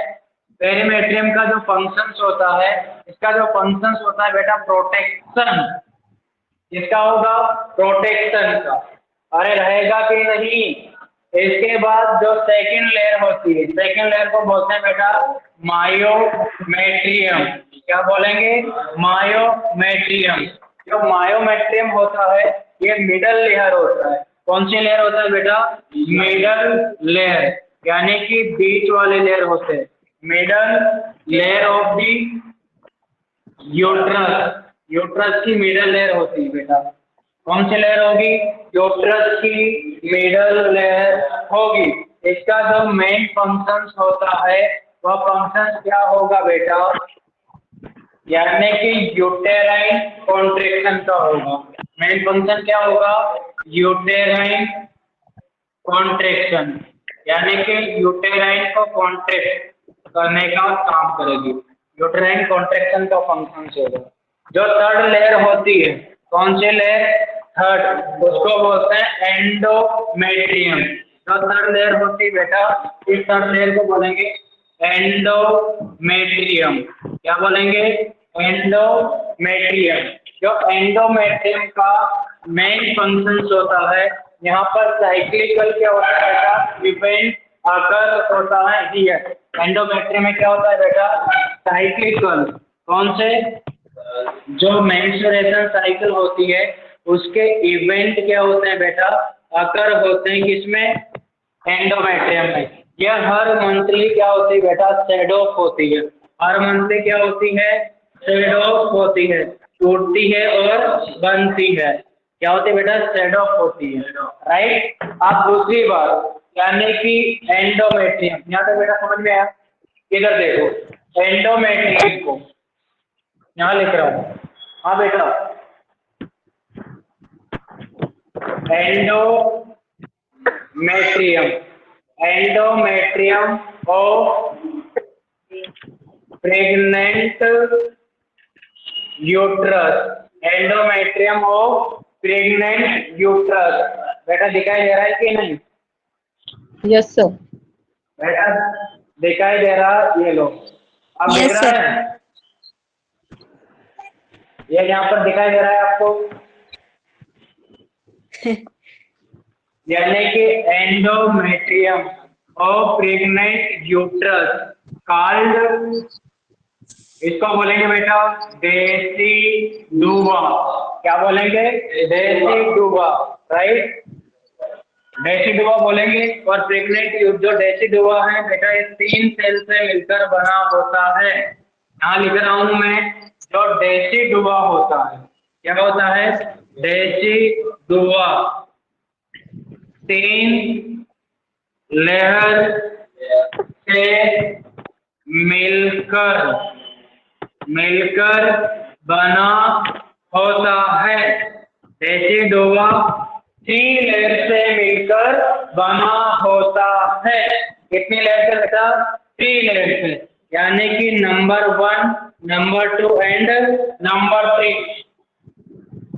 पेरीमेट्रियम का जो फंक्शंस होता है, इसका जो फंक्शंस होता है बेटा प्रोटेक्शन, इसका होगा प्रोटेक्शन का। अरे रहेगा कि नहीं? इसके बाद जो सेकंड लेयर होती है, सेकंड लेयर को बोलते हैं बेटा मायोमेट्रियम। क्या बोलेंगे? मायोमेट्रियम। जो मायोमेट्रियम होता है ये मिडल लेयर होता है। कौन सी लेयर होता है बेटा? मिडल लेयर, यानी कि बीच वाले लेयर होते हैं, middle layer of the uterus. Uterus की मिडल लेयर होती है बेटा। कौन सी लेयर होगी? यूट्रस की मिडल लेयर होगी। इसका जो मेन फंक्शन होता है वह फंक्शन क्या होगा बेटा? यानी कि यूटेराइन कॉन्ट्रैक्शन का होगा। मेन फंक्शन क्या होगा? यूटेराइन कॉन्ट्रैक्शन, यानी कि यूटेराइन को कॉन्ट्रैक्ट करने का काम करेगी, यूटेराइन कॉन्ट्रैक्शन का फंक्शन होगा। जो थर्ड लेयर होती है, कौन सी लेयर? थर्ड, उसको बोलते हैं एंडोमेट्रियम। जो थर्ड लेयर होती है बेटा, इस थर्ड लेयर को बोलेंगे एंडोमेट्रियम। क्या बोलेंगे? एंडोमेट्रियम। जो एंडोमेट्रियम का मेन फंक्शन होता है, यहाँ पर साइक्लिकल क्या होता है बेटा? इवेंट अकर होता है हियर। एंडोमेट्रियम में क्या होता है बेटा? साइक्लिकल। कौन से? जो मेंस्ट्रुएशन साइकिल होती है उसके इवेंट क्या होते हैं बेटा? अकर होते हैं किसमें? एंडोमेट्रियम में। यह हर मंथली क्या होती है बेटा? शेड ऑफ होती है। हर मंथली क्या होती है? शेड ऑफ होती है, टूटती है और बनती है। क्या होती है बेटा? शेड ऑफ होती है, राइट। अब दूसरी बात, यानी कि एंडोमेट्रियम, यहाँ तक बेटा समझ में आया? इधर देखो, एंडोमेट्रियम को यहाँ लिख रहा हूँ। हाँ बेटा, endometrium, endometrium of pregnant uterus, endometrium of pregnant uterus. बेटा दिखाई दे रहा है कि नहीं? Yes sir. बेटा दिखाई दे रहा है? ये लो, अब दिख रहा है? ये यहाँ पर दिखाई दे रहा है आपको? यानी कि endometrium of pregnant uterus called, इसको बोलेंगे बेटा देसी डूबा। क्या बोलेंगे? देसी डूबा, राइट। देसी डूबा बोलेंगे। और प्रेग्नेंट जो देसी डूबा है बेटा, ये 3 सेल से मिलकर बना होता है। यहाँ लिख रहा हूं मैं, जो देसी डूबा होता है, क्या होता है? देसी डूबा 3 लेयर से मिलकर बना होता है। देसी डोवा 3 लेयर से मिलकर बना होता है। कितनी लेयर से बेटा? 3 लेयर से, यानी कि नंबर 1, नंबर 2 एंड नंबर 3।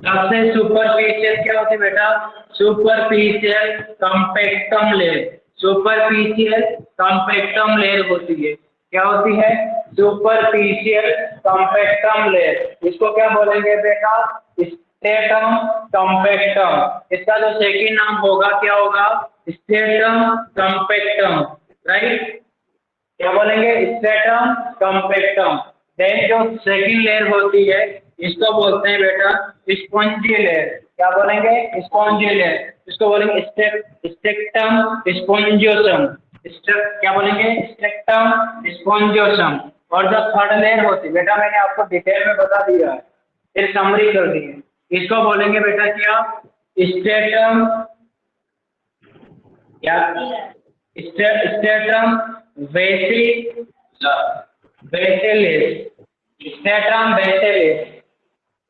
सबसे सुपरफिशियल क्या होती है बेटा? Superficial compactum layer, superficial compactum layer होती है। क्या होती है? Superficial compactum layer. इसको क्या बोलेंगे बेटा? Stratum compactum. इसका जो सेकंड नाम होगा क्या होगा? Stratum compactum, right? क्या बोलेंगे? Stratum compactum. देन जो सेकंड लेयर होती है इसको बोलते हैं बेटा स्पॉन्जी लेयर। क्या बोलेंगे? Spongy layer. इसको बोलेंगे स्ट्रेक्टम स्पॉन्जियोसम। क्या बोलेंगे? स्ट्रेक्टम स्पॉन्जियोसम। और जो थर्ड लेयर होती है बेटा, मैंने आपको डिटेल में बता दिया है, फिर समरी कर दी है। इसको बोलेंगे बेटा क्या? स्ट्रेटम, क्या? Stratum basalis, stratum basalis.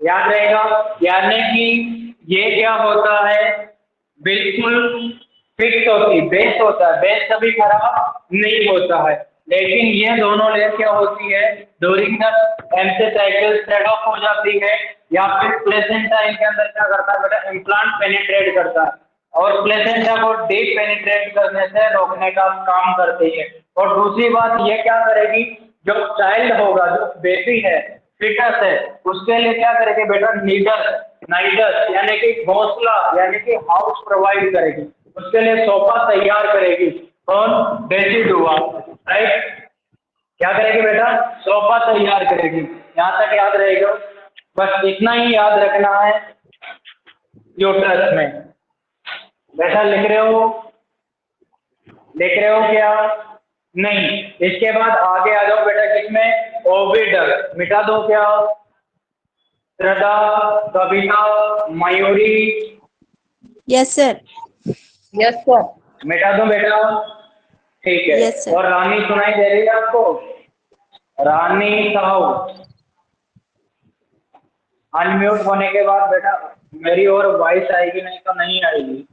याद रहेगा? यानी कि ये क्या होता है? बिल्कुल फिक्स होती, बेस होता है, बेस कभी खराब नहीं होता है। लेकिन ये दोनों लेयर क्या होती है? ड्यूरिंग द एम्फिसाइकल सेट ऑफ हो जाती है, या फिर प्लेसेंटा इनके अंदर क्या करता है बेटा? इम्प्लांट पेनिट्रेट करता है, और प्लेसेंटा को डीप पेनिट्रेट करने से रोकने का काम करती है। और दूसरी बात ये क्या करेगी? जो चाइल्ड होगा, जो बेबी है, फिटस है, उसके लिए क्या करेगी बेटा? नीडस, नाइडस यानी कि घोंसला यानी कि हाउस प्रोवाइड करेगी, उसके लिए सोफा तैयार करेगी। कौन? Decidua, right? क्या करेगी बेटा? सोफा तैयार करेगी। यहाँ तक याद रहेगा? बस इतना ही याद रखना है यूट्रस में। बेटा लिख रहे हो? लिख रहे हो क्या? नहीं। इसके बाद आगे आ जाओ बेटा, किसमें? ओविडक्ट। मिटा दो क्या? श्रद्धा, कविता, Mayuri. Yes, sir. Yes, sir. मिटा दो बेटा, ठीक है। Yes, sir. और रानी सुनाई दे रही है आपको? रानी साहू। अनम्यूट होने के बाद बेटा मेरी और वॉइस आएगी, नहीं तो नहीं आएगी।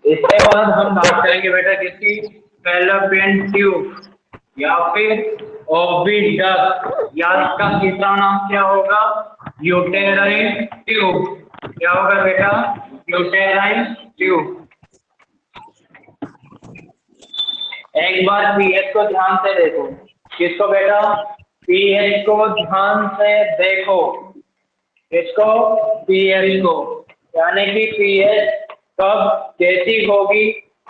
इसके बाद हम बात करेंगे बेटा किसकी? फैलोपियन ट्यूब या फिर ओविडक्ट, या इसका तीसरा नाम क्या होगा? Uterine tube. क्या होगा बेटा? Uterine tube. एक बार पीएच को ध्यान से देखो। किसको बेटा? पीएच को ध्यान से देखो। इसको? पीएच को। यानी कि पीएच कब कैसी होगी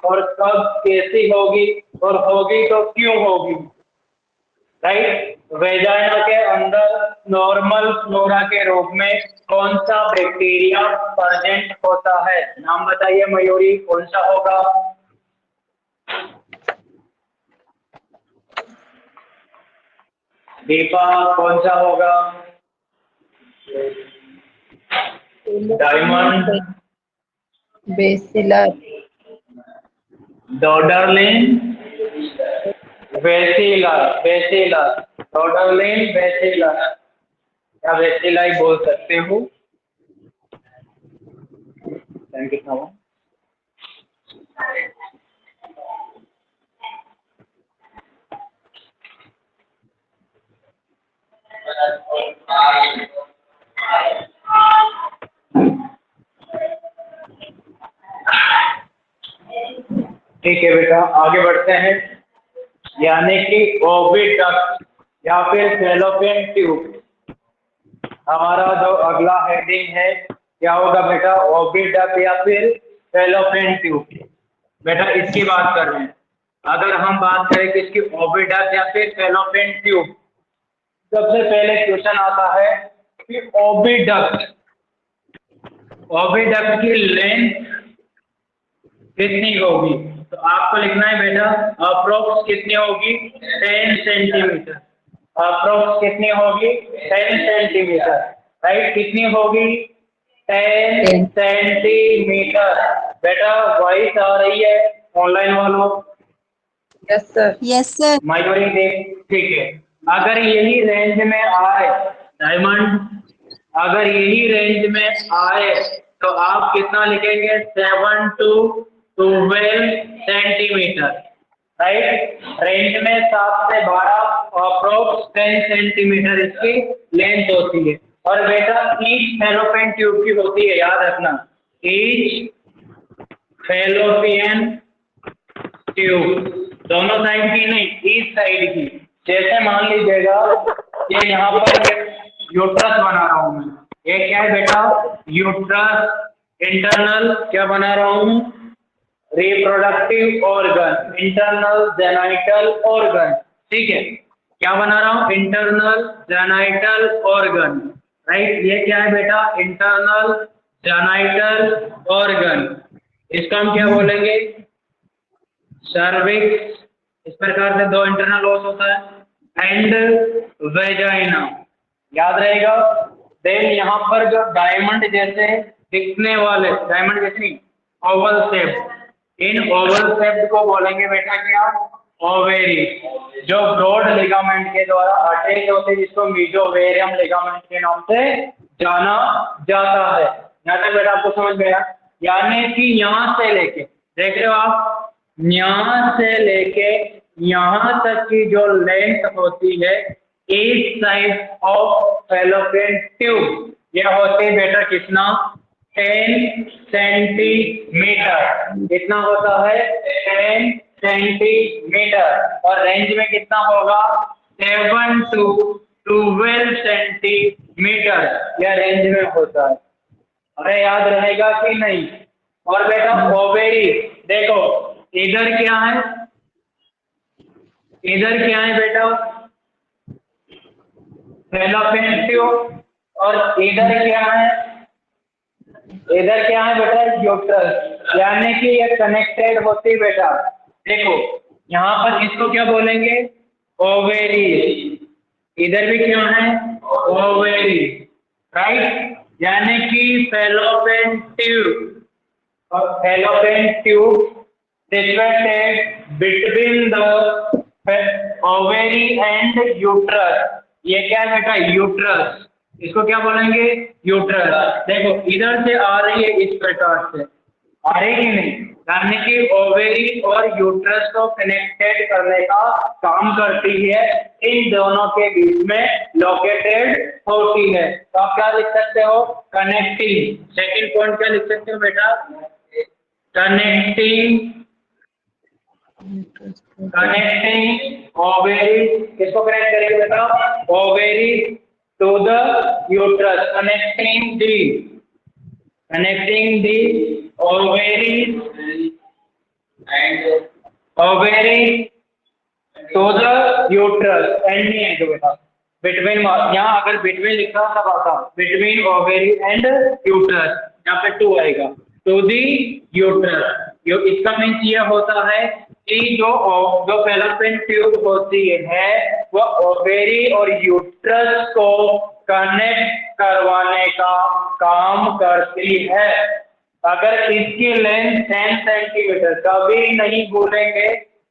और कब कैसी होगी, और होगी तो क्यों होगी, राइट? वेजाइना के अंदर नॉर्मल फ्लोरा के रूप में कौन सा बैक्टीरिया प्रेजेंट होता है? नाम बताइए मयूरी, कौन सा होगा? दीपा, कौन सा होगा? Diamond, Bacillus. Doderlein, bacillus, bacillus, Doderlein, bacillus, या बेसिलाई बोल सकते हो। टाइम कितना हुआ? ठीक है बेटा, आगे बढ़ते हैं। यानी कि ओविडक्ट या फिर फैलोपियन ट्यूब। हमारा जो अगला हेडिंग है क्या होगा बेटा? ओविडक्ट या फिर फैलोपियन ट्यूब। बेटा इसकी बात कर रहे हैं। अगर हम बात करें किसकी? ओविडक्ट या फिर फैलोपियन ट्यूब, सबसे पहले क्वेश्चन आता है कि ओविडक्ट, ओविडक्ट की लेंथ कितनी होगी? तो आपको लिखना है बेटा अप्रोक्स कितनी होगी? 10 सेंटीमीटर। अप्रोक्स कितनी होगी? 10 सेंटीमीटर, राइट? कितनी होगी? 10 सेंटीमीटर। बेटा वॉइस आ रही है ऑनलाइन वालों? Yes, sir. Yes, sir. Mayuri देख, ठीक है। अगर यही रेंज में आए डायमंड, अगर यही रेंज में आए तो आप कितना लिखेंगे 7 to 12 सेंटीमीटर, राइट। रेंज में 7 से 12 अप्रोक्स 10 सेंटीमीटर इसकी लेंथ होती है। और बेटा ईच फैलोपियन ट्यूब की होती है, याद रखना, ईच फैलोपियन ट्यूब, दोनों साइड की नहीं, ईच साइड की। जैसे मान लीजिएगा ये यहाँ पर यूट्रस बना रहा हूं मैं, ये क्या है बेटा, यूट्रस इंटरनल क्या बना रहा हूं, reproductive organ, internal genital organ, ठीक है, क्या बना रहा हूं, इंटरनल जेनाइटल ऑर्गन, राइट। ये क्या है बेटा, इंटरनल जेनाइटल ऑर्गन, इसका हम क्या बोलेंगे, सर्विक्स, इस प्रकार से 2 इंटरनल ओस होता है, एंड वेजाइना, याद रहेगा। देन यहाँ पर जो डायमंड जैसे दिखने वाले, डायमंड जैसे नहीं, ओवल शेप, इन ओवल शेप को बोलेंगे बेटा क्या, ओवेरी, जो ब्रॉड लिगामेंट के द्वारा अटैच होते हैं, जिसको मीजोवेरियम लिगामेंट के नाम से जाना जाता है। यहाँ तक बेटा आपको समझ गया, यानी कि यहाँ से लेके, देख रहे हो आप, यहाँ से लेके यहाँ तक की जो लेंथ होती है each side of fallopian tube, यह होती है बेटा कितना, 10 सेंटीमीटर, कितना होता है, 10 सेंटीमीटर, और रेंज में कितना होगा, 7 to 12 सेंटीमीटर, यह रेंज में होता है। अरे याद रहेगा कि नहीं। और बेटा ओवेरी, देखो इधर क्या है, इधर क्या है बेटा, फैलोपियन ट्यूब, और इधर क्या है, इधर क्या है बेटा, यूट्रस, यानी कि ये कनेक्टेड होती है बेटा। देखो यहाँ पर इसको क्या बोलेंगे, ओवेरी, इधर भी क्या है, ओवेरी, राइट, यानी कि फैलोपियन ट्यूब, और fallopian tube situated between the ovary and uterus, ये क्या है बेटा, यूट्रस, इसको क्या बोलेंगे, यूट्रस। देखो इधर से आ रही है, इस प्रकार से आ रही है नहीं, यानी कि ओवेरी और यूट्रस को कनेक्टेड करने का काम करती है, इन दोनों के बीच में लोकेटेड होती है। तो आप क्या लिख सकते हो, कनेक्टिंग, सेकंड पॉइंट क्या लिख सकते हो बेटा, कनेक्टिंग, कनेक्टिंग ओवेरी, किसको कनेक्ट करेंगे बेटा, ovary to the uterus, connecting the ovary and ovary to the uterus, and नहीं है तो बेटा बिटवीन, यहाँ अगर बिटवीन लिखा तब आता, बिटवीन ओवेरी एंड यूट्रस, यहाँ पे 2 आएगा, टू दी यूट्रस। इसका मीन्स ये होता है कि जो फैलोपियन ट्यूब होती है वो ओवेरी और यूट्रस को कनेक्ट करवाने का काम करती है। अगर इसकी लेंथ 10 सेंटीमीटर, कभी नहीं भूलेंगे।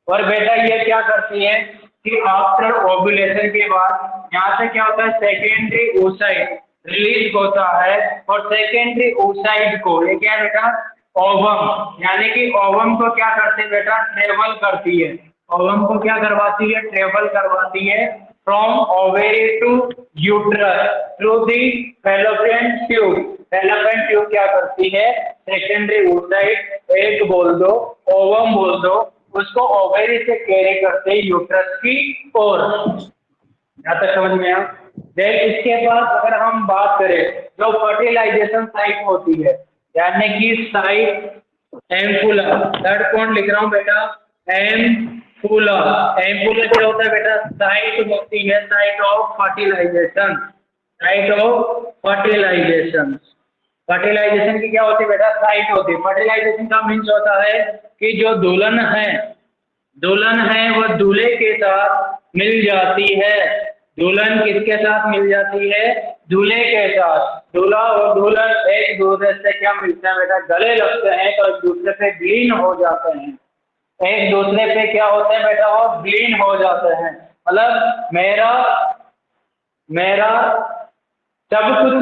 और बेटा ये क्या करती है कि आफ्टर ओव्यूलेशन के बाद यहाँ से क्या होता है, सेकेंडरी oocyte रिलीज होता है, और सेकेंडरी oocyte को, ये क्या है बेटा, ओवम, यानी कि ओवम को क्या करते हैं बेटा, ट्रेवल करती है, ओवम को क्या करवाती है, ट्रेवल करवाती है from ovary to uterus through the fallopian tube. Fallopian tube क्या करती है, सेकेंडरी oocyte, एग बोल दो, ओवम बोल दो, उसको ओवेरी से कैरी करते हैं यूट्रस की ओर। यहाँ तक समझ में आया। देन इसके बाद अगर हम बात करें जो फर्टिलाइजेशन साइट होती है, यानी कि साइट एम्पुला, थर्ड पॉइंट लिख रहा हूँ बेटा, एम्पुला, एम्पुला क्या होता है बेटा, साइट होती है, site of fertilization, site of fertilization. Fertilization की क्या होती है बेटा, साइट होती है। फर्टिलाइजेशन का मीन्स होता है कि जो दुल्हन है वो दूल्हे के साथ मिल जाती है। दुल्हन किसके साथ मिल जाती है, दूल्हे के साथ। दूल्हा और दुल्हन एक दूसरे से क्या मिलते हैं बेटा, गले लगते हैं, तो एक दूसरे पे विलीन हो जाते हैं, एक दूसरे पे क्या होते हैं बेटा, वो विलीन हो जाते हैं। मतलब मेरा सब कुछ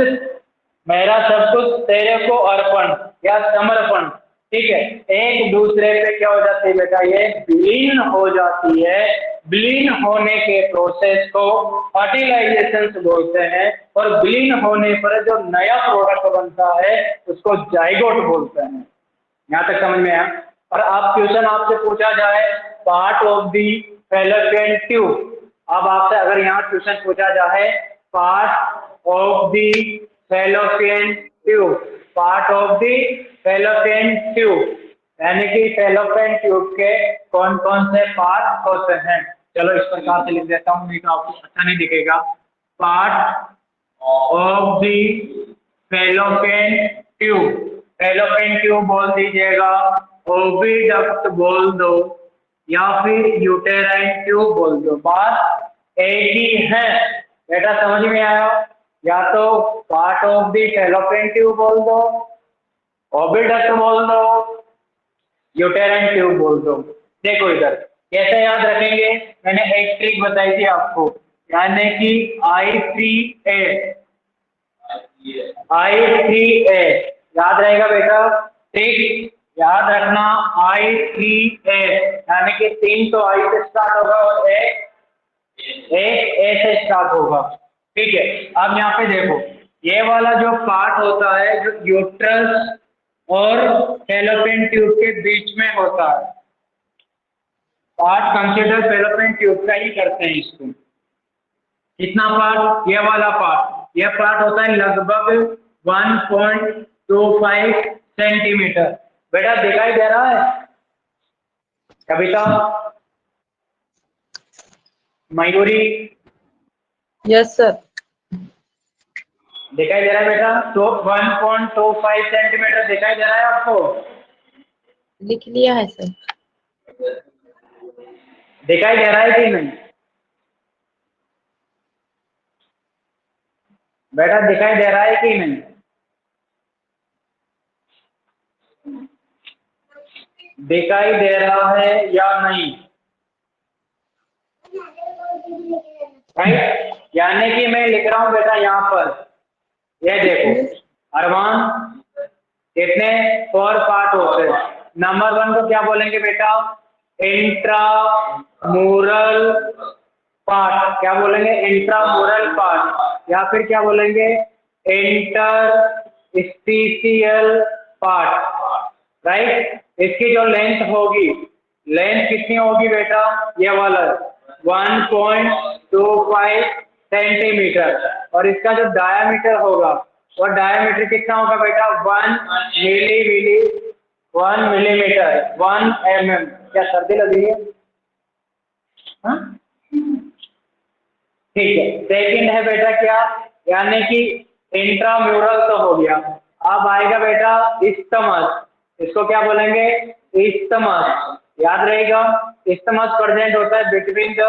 मेरा सब कुछ तेरे को अर्पण या समर्पण, ठीक है। एक दूसरे पे क्या हो जाती है बेटा, ये विलीन हो जाती है। विलीन होने के प्रोसेस को फर्टिलाइजेशन बोलते हैं, और विलीन होने पर जो नया प्रोडक्ट बनता है उसको जाइगोट बोलते हैं। यहाँ तक समझ में आया। और आप क्वेश्चन आपसे पूछा जाए part of the fallopian tube, अब आपसे अगर यहाँ क्वेश्चन पूछा जाए part of the fallopian tube, part of the fallopian tube, यानी कि फैलोपियन ट्यूब के कौन कौन से पार्ट होते हैं। चलो इस प्रकार से लिख देता हूँ, नहीं तो आपको अच्छा नहीं दिखेगा। Part of the fallopian tube, fallopian tube बोल दीजिएगा, ओविडक्ट बोल दो, या फिर यूटेराइन ट्यूब बोल दो, बात एक ही है। बेटा समझ में आया? या तो part of the fallopian tube बोल दो, ओविडक्ट बोल दो, यूटेराइन ट्यूब बोल दो। देखो इधर कैसे याद रखेंगे, मैंने एक ट्रिक बताई थी आपको, यानी कि I3A, I3A याद रहेगा बेटा, ट्रिक याद रखना। I3A यानी कि 3 तो I से स्टार्ट होगा और एक A से स्टार्ट होगा, ठीक है। अब यहाँ पे देखो, ये वाला जो पार्ट होता है जो यूट्रस और फैलोपियन ट्यूब के बीच में होता है, पार्ट कंसीडर फैलोपियन ट्यूब का ही करते हैं इसको। कितना पार्ट? ये वाला पार्ट, ये पार्ट होता है लगभग 1.25 सेंटीमीटर। बेटा दिखाई दे रहा है कविता, मयूरी? Yes sir. दिखाई दे रहा है बेटा? तो 1.25 सेंटीमीटर दिखाई दे रहा है आपको? लिख लिया है सर। दिखाई दे रहा है कि नहीं बेटा, दिखाई दे रहा है कि नहीं? दिखाई दे रहा है या नहीं? राइट, यानी कि मैं लिख रहा हूं बेटा यहाँ पर, ये देखो अरमान, कितने 4 पार्ट होते हैं। नंबर 1 को क्या बोलेंगे बेटा? इंट्रामूरल पार्ट, क्या बोलेंगे? इंट्रामूरल पार्ट, या फिर क्या बोलेंगे? Interstitial part, right. इसकी जो लेंथ होगी, लेंथ कितनी होगी बेटा? ये वाला 1.25 सेंटीमीटर, और इसका जो डायामीटर होगा, और डायामीटर कितना होगा बेटा? 1 मिलीमीटर, 1 mm। क्या सर्दी लगी है? हाँ? ठीक है। सेकंड है बेटा क्या, यानी कि इंट्राम्यूरल तो हो गया। अब आएगा बेटा इस्टमस, इसको क्या बोलेंगे? इस्टमस, याद रहेगा। इस्टमस प्रेजेंट होता है between the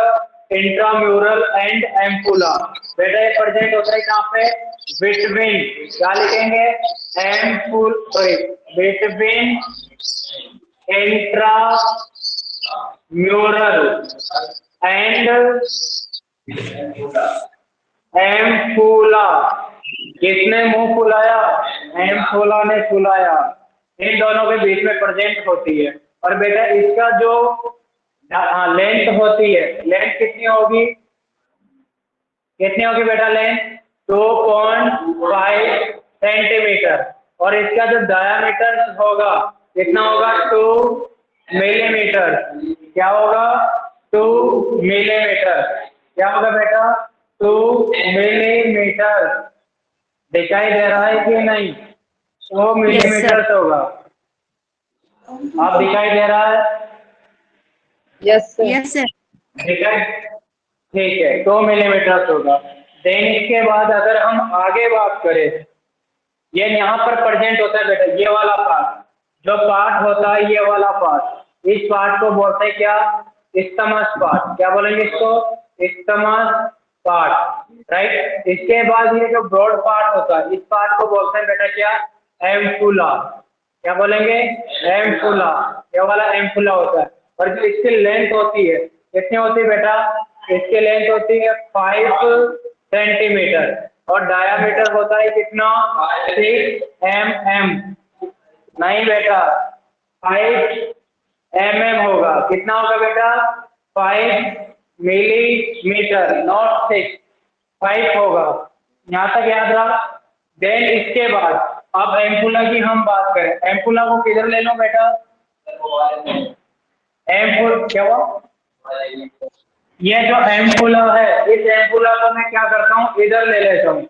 intramural and ampulla. बेटा ये प्रेजेंट होता है कहाँ पे? बिटवीन, क्या लिखेंगे? Between intramural and ampulla. किसने मुंह फुलाया? एम्पुला ने फुलाया। इन दोनों के बीच में प्रेजेंट होती है। और बेटा इसका जो लेंथ होती है, लेंथ कितनी होगी? कितनी होगी बेटा लेंथ? 2.5 सेंटीमीटर। और इसका जो डायामीटर होगा कितना होगा? 2 मिलीमीटर। क्या होगा? 2 मिलीमीटर। क्या होगा बेटा? 2 मिलीमीटर। दिखाई दे रहा है कि नहीं? 2 मिलीमीटर होगा। आप दिखाई दे रहा है? Yes sir. Yes sir. दिखाई, ठीक है, 2 मिलीमीटर होगा। देन इसके बाद अगर हम आगे बात करें, ये यहाँ पर प्रेजेंट होता है बेटा, ये वाला पार्ट, जो पार्ट होता है ये वाला पार्ट, इस पार्ट को बोलते हैं क्या? Isthmus part. क्या बोलेंगे इसको? Isthmus part, right. इसके बाद ये जो ब्रॉड पार्ट होता है, इस पार्ट को बोलते हैं बेटा क्या? एम्पुला। क्या बोलेंगे? एम्पुला। ये वाला एम्पुला होता है। और जो इसकी लेंथ होती है, कितनी होती है बेटा? इसकी लेंथ होती है 5 सेंटीमीटर। और डायामीटर होता है कितना 6 mm। नहीं बेटा 5 mm होगा। कितना होगा बेटा 5 मिलीमीटर, नॉट 6, 5 होगा। यहाँ तक याद रहा। देन इसके बाद अब एम्पुला की हम बात करें। एम्पुला को किधर ले लो बेटा, एम्पुल क्या हुआ, ये जो एम्पुला है इस एम्पुला को मैं क्या करता हूँ इधर ले लेता हूँ,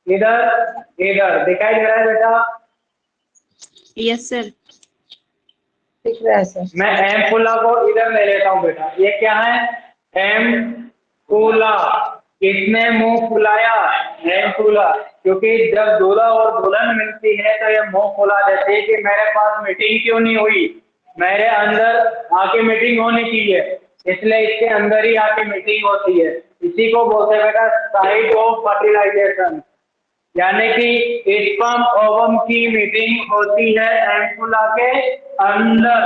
इधर इधर दिखाई दे रहा है बेटा। Yes sir. दिख रहा है सर। मैं एम्पुला को इधर ले लेता हूँ बेटा। ये क्या है एम्पुला। किसने मुंह फुलाया, एम्पुला। क्योंकि जब दूल्हा और दुल्हन मिलती है तो ये मुंह फुला देती है कि मेरे पास मीटिंग क्यों नहीं हुई, मेरे अंदर आके मीटिंग होनी चाहिए, इसलिए इसके अंदर ही आके मीटिंग होती है। इसी को बोलते हैं बेटा साइट ऑफ फर्टिलाइजेशन, यानी कि स्पर्म ओवम की मीटिंग होती है एम्पुला के अंदर।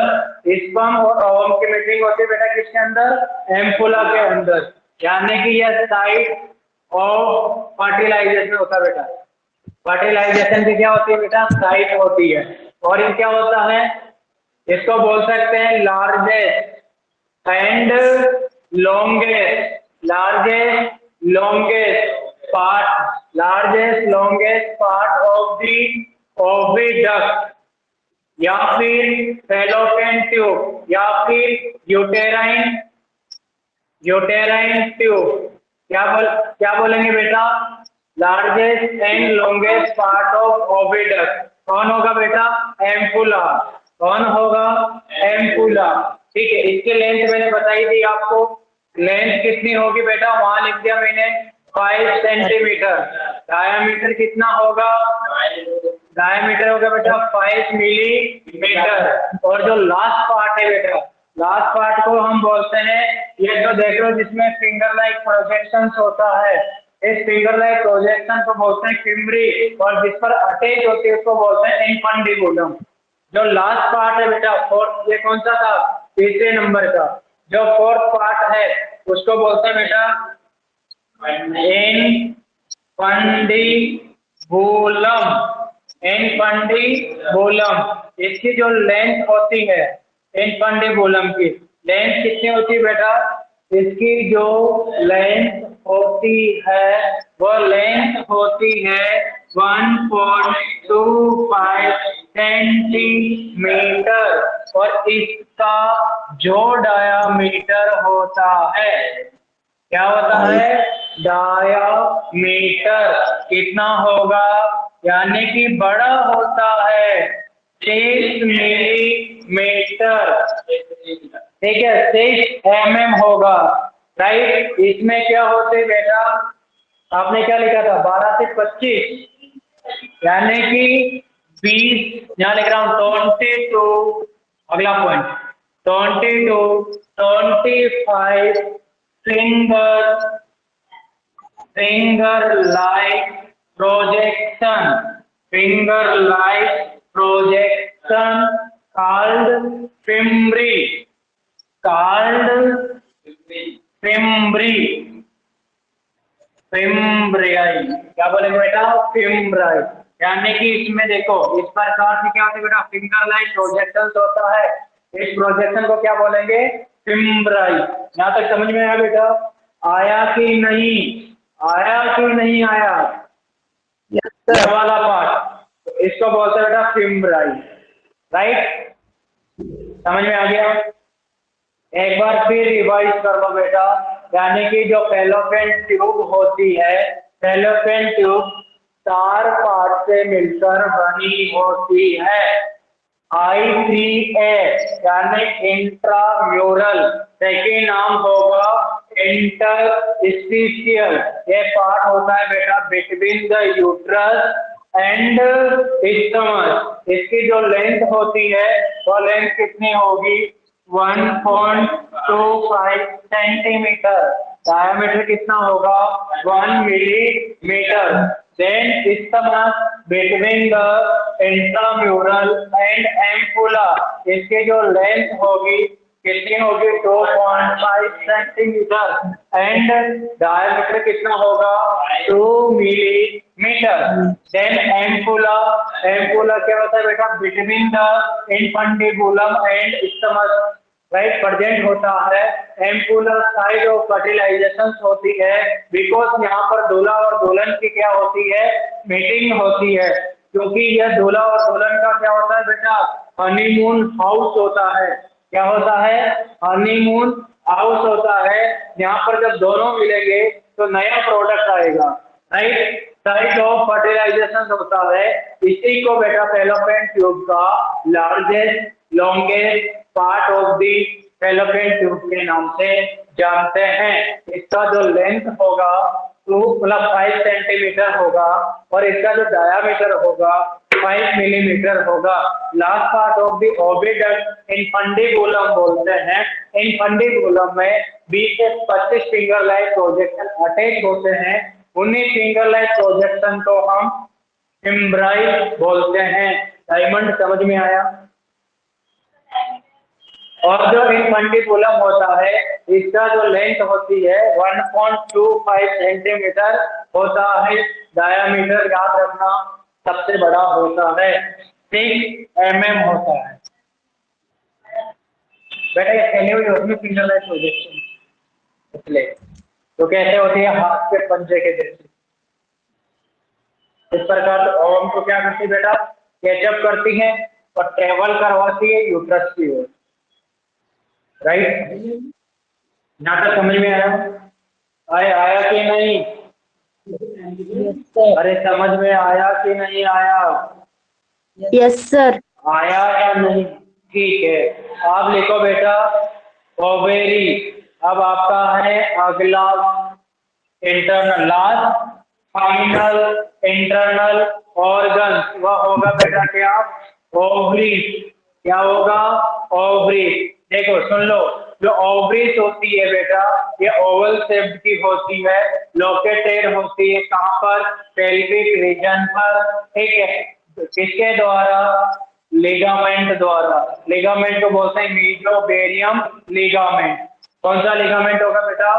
स्पर्म और ओवम की मीटिंग होती है बेटा किसके अंदर, एम्पुला के अंदर। यानी कि यह साइट ऑफ फर्टिलाइजेशन होता है बेटा। फर्टिलाइजेशन की क्या होती है बेटा, साइट होती है। और ये क्या होता है, इसको बोल सकते हैं largest and longest, largest longest part, largest longest part of the oviduct, या फिर फैलोपियन ट्यूब, या फिर यूटेराइन यूटेराइन ट्यूब। क्या बोलेंगे बेटा, largest and longest part of oviduct. कौन होगा बेटा, एम्पुला। कौन होगा, एम्पुला। ठीक है, इसकी लेंथ मैंने बताई दी आपको। लेंथ कितनी होगी बेटा, वहां लिख दिया मैंने 5 सेंटीमीटर। डायामीटर कितना होगा, डायामीटर होगा बेटा 5 मिलीमीटर। और जो लास्ट पार्ट है बेटा, लास्ट पार्ट को हम बोलते हैं, ये जो देख रहे हो जिसमें फिंगर लाइक प्रोजेक्शन होता है, इस फिंगर लाइक प्रोजेक्शन को बोलते हैं फिम्बरी, और जिस पर अटैच होती है उसको बोलते हैं इन्फंडिबुलम। जो लास्ट पार्ट है बेटा फोर्थ, ये कौन सा था, तीसरे नंबर का, जो फोर्थ पार्ट है उसको बोलते हैं बेटा इन्फंडिबुलम। इन्फंडिबुलम। इसकी जो लेंथ होती है इन्फंडिबुलम की लेंथ कितनी होती है बेटा, इसकी जो लेंथ होती है वो लेंथ होती है 1.25 सेंटीमीटर। और इसका जो डायामीटर होता है, क्या होता है, डायामीटर कितना होगा, यानी कि बड़ा होता है 6 मिलीमीटर। ठीक है, 6 mm होगा, राइट। इसमें क्या होते बेटा, आपने क्या लिखा था 12 से 25, यानी कि 20, यहाँ लिख रहा हूँ 22, अगला point 22 25 finger like projection, finger like projection called fimbri, फिम्ब्रियाई। क्या बोलेंगे बेटा, फिम्ब्राई। यानी कि इसमें देखो इस प्रकार से क्या होता है बेटा, फिंगर लाइक प्रोजेक्शन होता है, इस प्रोजेक्शन को क्या बोलेंगे, फिम्ब्राई। यहाँ तक समझ में आया बेटा, आया कि नहीं, आया कि नहीं आया, ये वाला पार्ट, तो इसको बोलते हैं बेटा फिम्ब्राई, राइट। समझ में आ गया। एक बार फिर रिवाइज कर लो बेटा, यानी कि जो फैलोपियन ट्यूब होती है, फैलोपियन ट्यूब 4 पार्ट से मिलकर बनी होती है। I3A यानी इंट्राम्यूरल, सेकेंड नाम होगा इंटरस्टिशियल। ये पार्ट होता है बेटा between the uterus and stomach. इसकी जो लेंथ होती है वो लेंथ कितनी होगी, 1.25 सेंटीमीटर। डायमीटर कितना होगा, 1 millimetre. Then stomach between the intramural and ampulla, इसकी जो लेंथ होगी कितनी होगी 2.5 सेंटीमीटर एंड डायमीटर कितना होगा 2 मिलीमीटर। देन एम्पुला, एम्पुला क्या होता है बेटा between the infundibulum and stomach, right, present होता है। एम्पुलर साइड ऑफ फर्टिलाइजेशन होती है बिकॉज यहाँ पर दूल्हा और दुल्हन की क्या होती है मीटिंग होती है, क्योंकि यह दूल्हा और दुल्हन का क्या होता है बेटा हनीमून हाउस होता है। क्या होता है हनीमून हाउस होता है, यहाँ पर जब दोनों मिलेंगे तो नया प्रोडक्ट आएगा, राइट। साइट ऑफ फर्टिलाइजेशन होता है, इसी को बेटा फैलोपियन ट्यूब का largest longest part of the fallopian tube के नाम से जानते हैं। इसका जो लेंथ होगा 2+5 सेंटीमीटर होगा और इसका जो डायामीटर होगा 5 मिलीमीटर होगा। Last part of the oviduct infundibulum बोलते हैं। इनफंडिबुलम में 20 से 25 फिंगर लाइक प्रोजेक्शन अटैच होते हैं। उन्हीं फिंगर लाइक प्रोजेक्शन को हम एम्ब्राई बोलते हैं। डायमंड समझ में आया? और जो इनफंडिबुलम होता है इसका जो लेंथ होती है 1.25 सेंटीमीटर होता है। डायामीटर याद रखना सबसे बड़ा होता है 6 mm होता है। बेटा ये कहने हुई होती है फिंगर लाइक प्रोजेक्शन, इसलिए तो कैसे होती है हाथ के पंजे के जैसे। इस प्रकार ओम को क्या करती है बेटा कैचअप करती है और ट्रेवल करवाती है यूट्रस की ओर, राइट। यहाँ तक समझ में आया? आया कि नहीं? अरे समझ में आया कि नहीं आया? Yes sir. आया या नहीं? ठीक है, आप लिखो बेटा ओवेरी। अब आपका है अगला internal last final internal organ, वह होगा बेटा क्या ओवरी। क्या होगा ओवरी। देखो सुन लो, जो ओवरीज होती है बेटा ये ओवल शेप्ड की होती है, लोकेटेड होती है कहाँ पर पेल्विक रीजन पर, ठीक है। किसके द्वारा लिगामेंट द्वारा। लिगामेंट को बोलते हैं मेजोबेरियम लिगामेंट। कौन सा लिगामेंट होगा बेटा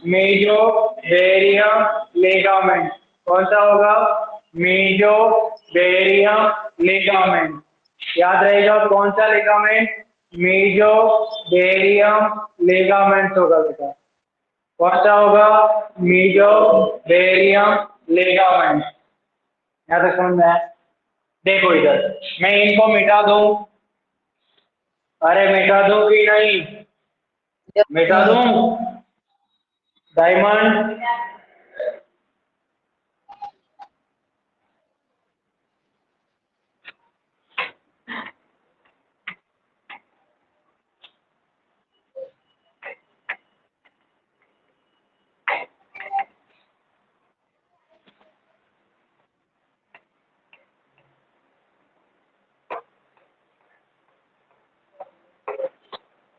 मेजोबेरियम लिगामेंट। कौन सा होगा मेजोबेरियम लिगामेंट। याद रहेगा कौन सा लिगामेंट मेजोबेरियम लिगामेंट होगा बेटा। कौन सा होगा मेजोबेरियम लिगामेंट। यहाँ तक समझ में आया? देखो इधर मैं इनको मिटा दूं, अरे मिटा दूं कि नहीं मिटा दूं डायमंड।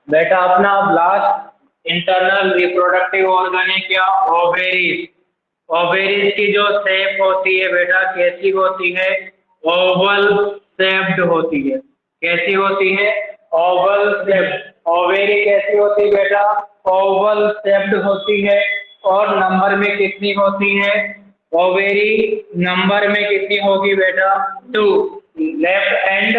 बेटा अपना अब लास्ट इंटरनल रिप्रोडक्टिव ऑर्गन है क्या ओवेरीज। ओवेरीज की जो शेप होती है बेटा कैसी होती है ओवल शेप्ड होती है। कैसी होती है ओवल शेप्ड। ओवेरी कैसी होती है बेटा ओवल शेप्ड होती है। और नंबर में कितनी होती है ओवेरी नंबर में कितनी होगी बेटा 2। लेफ्ट एंड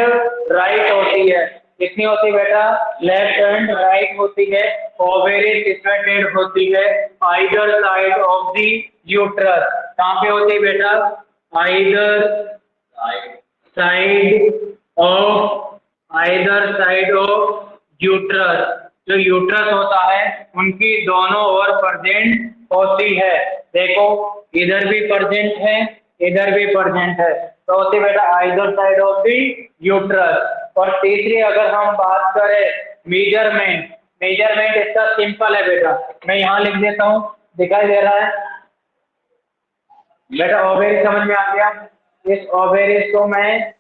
राइट होती है। कितनी होती है बेटा लेफ्ट एंड राइट होती है। ओवेरी सिचुएटेड होती है either side of the uterus. कहाँ पे होती है बेटा आइदर साइड ऑफ यूट्रस। जो यूट्रस होता है उनकी दोनों ओर प्रेजेंट होती है। देखो इधर भी प्रेजेंट है इधर भी प्रेजेंट है तो होती है बेटा either side of the uterus. और तीसरी अगर हम बात करें मेजरमेंट, मेजरमेंट इसका सिंपल है बेटा, मैं यहाँ लिख देता हूँ दिखाई दे रहा है बेटा। ओवेरी समझ में आ गया? इस ओवेरी को मैं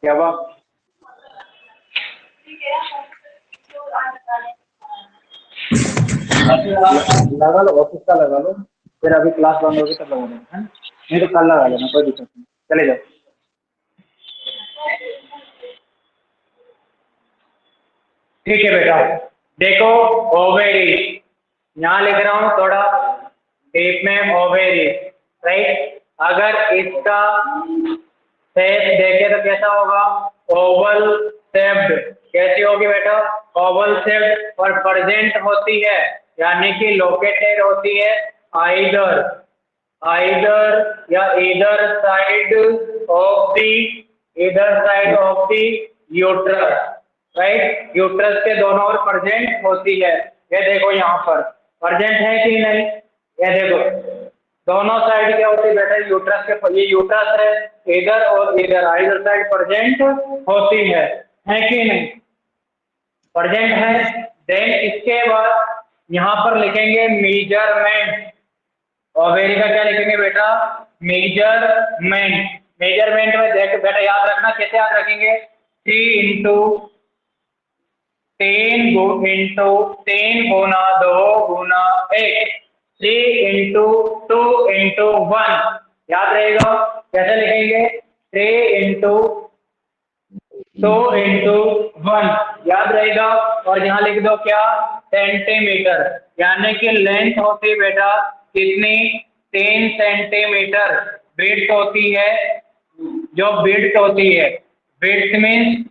क्या बात लगा लो ऑफिस का लगा लो। फिर अभी क्लास बंद होगी तब लगा देना है, नहीं तो कल लगा लेना, कोई दिक्कत नहीं, चले जाओ। ठीक है बेटा, देखो ओवेरी, यहाँ लिख रहा हूँ थोड़ा डीप में, ओवेरी, राइट। अगर इसका शेप देखे तो कैसा होगा, ओवल शेप्ड, कैसी होगी बेटा, ओवल शेप्ड, और प्रेजेंट होती है यानी कि लोकेटेड होती है आइदर या इधर side of the uterus, right. Uterus के दोनों ओर प्रेजेंट होती है। ये देखो यहाँ पर प्रेजेंट है कि नहीं, ये देखो दोनों साइड क्या होती है बेटा, यूट्रस के, ये यूट्रस है, इधर और इधर आइदर साइड प्रेजेंट होती है कि नहीं, प्रेजेंट है। देन इसके बाद यहाँ पर लिखेंगे मेजरमेंट, ओवेरी का क्या लिखेंगे बेटा, मेजरमेंट। मेजरमेंट में देख बेटा याद रखना, कैसे याद रखेंगे, 3 इंटू 10 गुना 2 गुना 1, 3 इंटू 2 इंटू 1, याद रहेगा। कैसे लिखेंगे, 3 इंटू 2 इंटू 1, याद रहेगा। और यहाँ लिख दो क्या, सेंटीमीटर, यानी कि लेंथ होती बेटा कितनी, 3 सेंटीमीटर। विड्थ होती है, जो विड्थ होती है, विड्थ मीन्स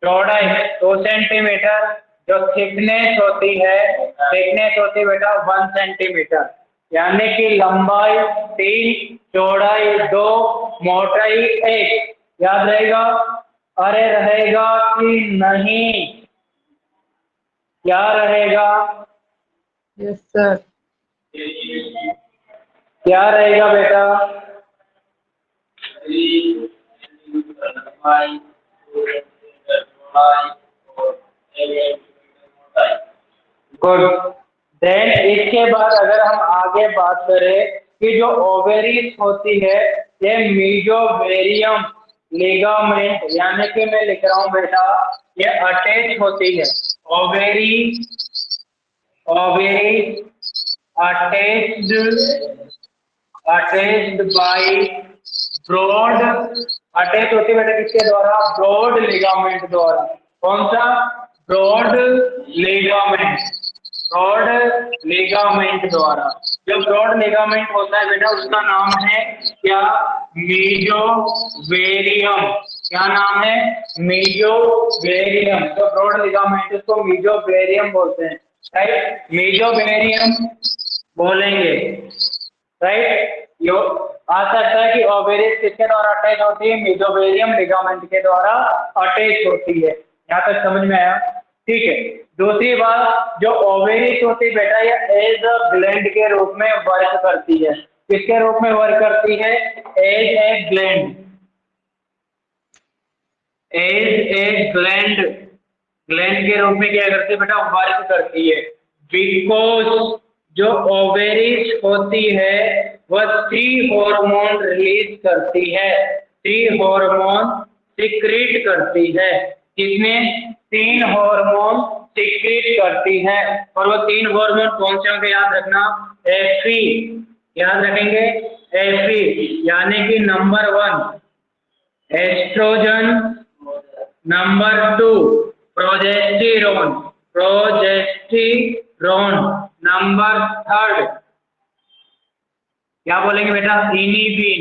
चौड़ाई 2 सेंटीमीटर, जो थिकनेस होती है, थिकनेस होती बेटा 1 सेंटीमीटर, यानी कि लंबाई 3, चौड़ाई 2, मोटाई 1, याद रहेगा। अरे रहेगा कि नहीं, क्या रहेगा, Yes, sir. क्या रहेगा बेटा, गुड। देन इसके बाद अगर हम आगे बात करें कि जो ओवेरीज होती है, ये मीजोवेरियम लिगामेंट, यानी कि मैं लिख रहा हूँ बेटा, ये अटैच होती है, ovary attached by broad, attach होती है बेटा किसके द्वारा, ब्रॉड लिगामेंट द्वारा। कौन सा, ब्रॉड लिगामेंट द्वारा। जो ब्रॉड लिगामेंट होता है बेटा उसका नाम है क्या, मीजोवेरियम। क्या नाम है, मीजोवेरियम। जो ब्रॉड लिगामेंट उसको मीजोवेरियम बोलते हैं, राइट, मीजोवेरियम बोलेंगे, राइट। यो आ सकता है कि ओवेरीज किसके द्वारा अटैच होती है, मीजोवेरियम लिगामेंट के द्वारा अटैच होती है। यहाँ तक समझ में आया, ठीक है। दूसरी बात, जो ओवेरीज होती है बेटा, ये एज अ ग्लैंड के रूप में वर्क करती है। किसके रूप में वर्क करती है, एज ए ग्लैंड, ग्लैंड के रूप में क्या करती है बेटा, वर्क करती है। बिकॉज जो ओवेरीज होती है वह 3 हार्मोन रिलीज करती है, 3 हार्मोन सिक्रीट करती है। किसमें, 3 हार्मोन सिक्रीट करती है। और वो 3 हार्मोन कौन से होंगे याद रखना, एफी, याद रखेंगे, एफी, यानी कि number 1 estrogen, number 2 progesterone, number 3 क्या बोलेंगे बेटा, इनिबिन,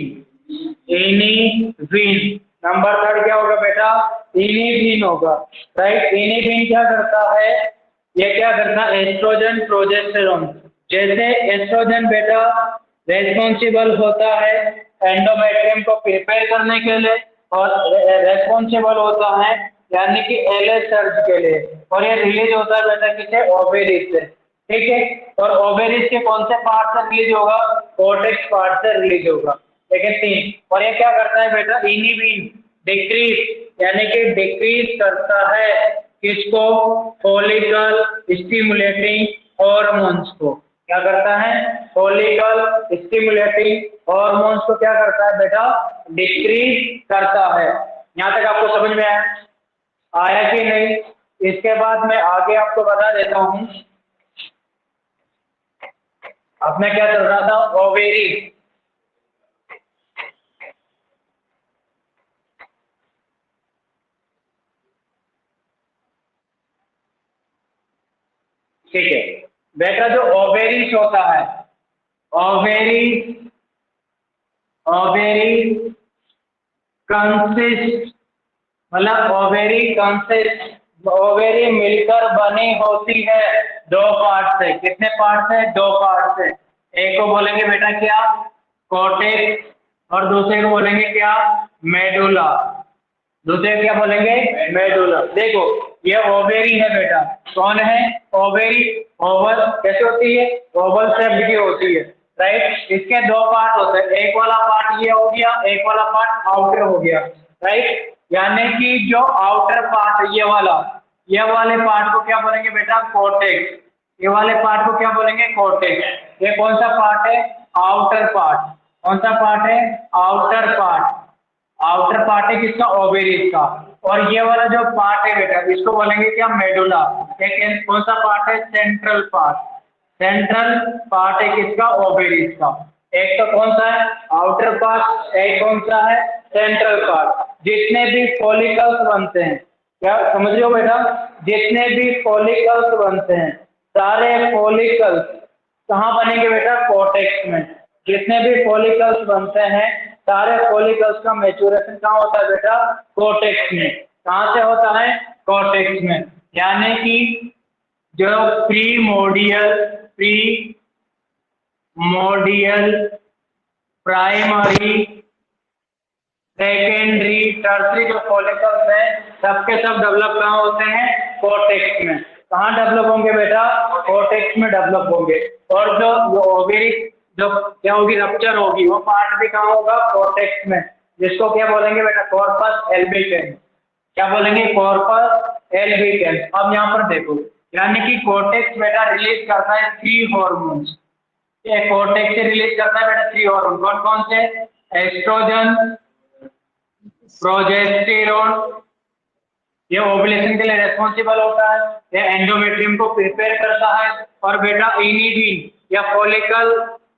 नंबर 3 क्या होगा बेटा, इनिबिन होगा, राइट। इनिबिन क्या करता है, ये क्या करता है, एस्ट्रोजन प्रोजेस्टेरोन। जैसे एस्ट्रोजन बेटा रेस्पॉन्सिबल होता है एंडोमेट्रियम को प्रिपेयर करने के लिए, और रेस्पॉन्सिबल होता है यानी कि एलएच सर्ज के लिए, और ये रिलीज होता है बेटा किसे, ओवेरीज से, ठीक है। और ओवेरीज के कौन से पार्ट से रिलीज होगा, कोर्टेक्स पार्ट से रिलीज होगा, लेकिन 3। और ये क्या करता है बेटा, इनिबिन, डिक्रीज, यानी कि डिक्रीज करता है किसको, फॉलिकल स्टिमुलेटिंग हार्मोन्स को। क्या करता है, फॉलिकल स्टिमुलेटिंग हार्मोन्स को क्या करता है बेटा, डिक्रीज करता है। यहाँ तक आपको समझ में आया कि नहीं। इसके बाद मैं आगे आपको बता देता हूँ अपना क्या चल रहा था, ओवेरी। ठीक है बेटा, जो ओवेरीज होता है, ओवेरी ओवेरी कंसिस्ट, मतलब ओवेरी कंसिस्ट, ओवेरी मिलकर बनी होती है दो पार्ट से। कितने पार्ट से? दो पार्ट से। एक को बोलेंगे बेटा क्या, कॉर्टेक्स, और दूसरे को बोलेंगे क्या, मेडुला। दूसरे को क्या बोलेंगे, मेडुला। देखो ये ओवेरी है बेटा, कौन है, ओवेरी। ओवल कैसे होती है, ओवल शेप की होती है, राइट। इसके दो पार्ट होते हैं, एक वाला पार्ट ये हो गया, एक वाला पार्ट आउटर हो गया, राइट। यानी कि जो आउटर पार्ट ये वाले पार्ट को क्या बोलेंगे बेटा, कॉर्टेक्स। ये वाले पार्ट को क्या बोलेंगे, कॉर्टेक्स। ये कौन सा पार्ट है, आउटर पार्ट। कौन सा पार्ट है, आउटर पार्ट। आउटर पार्ट है किसका, ओवेरीज का। और ये वाला जो पार्ट है बेटा, इसको बोलेंगे क्या, मेडुला। ठीक, कौन सा पार्ट है, सेंट्रल पार्ट। सेंट्रल पार्ट है किसका, ओवेरीज का। एक तो कौन सा है, आउटर पार्ट, एक कौन सा है, सेंट्रल पार्ट। जितने भी फॉलिकल्स बनते हैं, क्या समझ रहे हो बेटा, जितने भी फॉलिकल्स बनते हैं, सारे फॉलिकल्स कहाँ बनेंगे बेटा, कॉर्टेक्स में। जितने भी फॉलिकल्स बनते हैं, सारे फॉलिकल्स का मैच्योरेशन कहाँ होता है बेटा, कॉर्टेक्स में। कहाँ से होता है, कॉर्टेक्स में। यानी कि जो प्री मोडियल प्राइमरी सेकेंडरी टर्सरी जो फॉलिकल्स हैं, सबके सब डेवलप कहाँ होते हैं, कॉर्टेक्स में। कहाँ डेवलप होंगे बेटा, कॉर्टेक्स में डेवलप होंगे। और जो ओवेरी जो क्या होगी, रप्चर होगी, वो पार्ट भी कहाँ होगा, कॉर्टेक्स में, जिसको क्या बोलेंगे बेटा, कॉर्पस एल्बिकेंस। क्या बोलेंगे, कॉर्पस एल्बिकेंस। अब यहाँ पर देखो, यानी कि कॉर्टेक्स बेटा रिलीज करता है 3 हॉर्मोन्स। ये कॉर्टेक्स से रिलीज करता है बेटा 3 हॉर्मोन। कौन कौन से, एस्ट्रोजन, प्रोजेस्टेरोन, ये ओवुलेशन के लिए रेस्पॉन्सिबल होता है, ये एंडोमेट्रियम को प्रिपेयर करता है। और बेटा इनिबिन या फॉलिकल,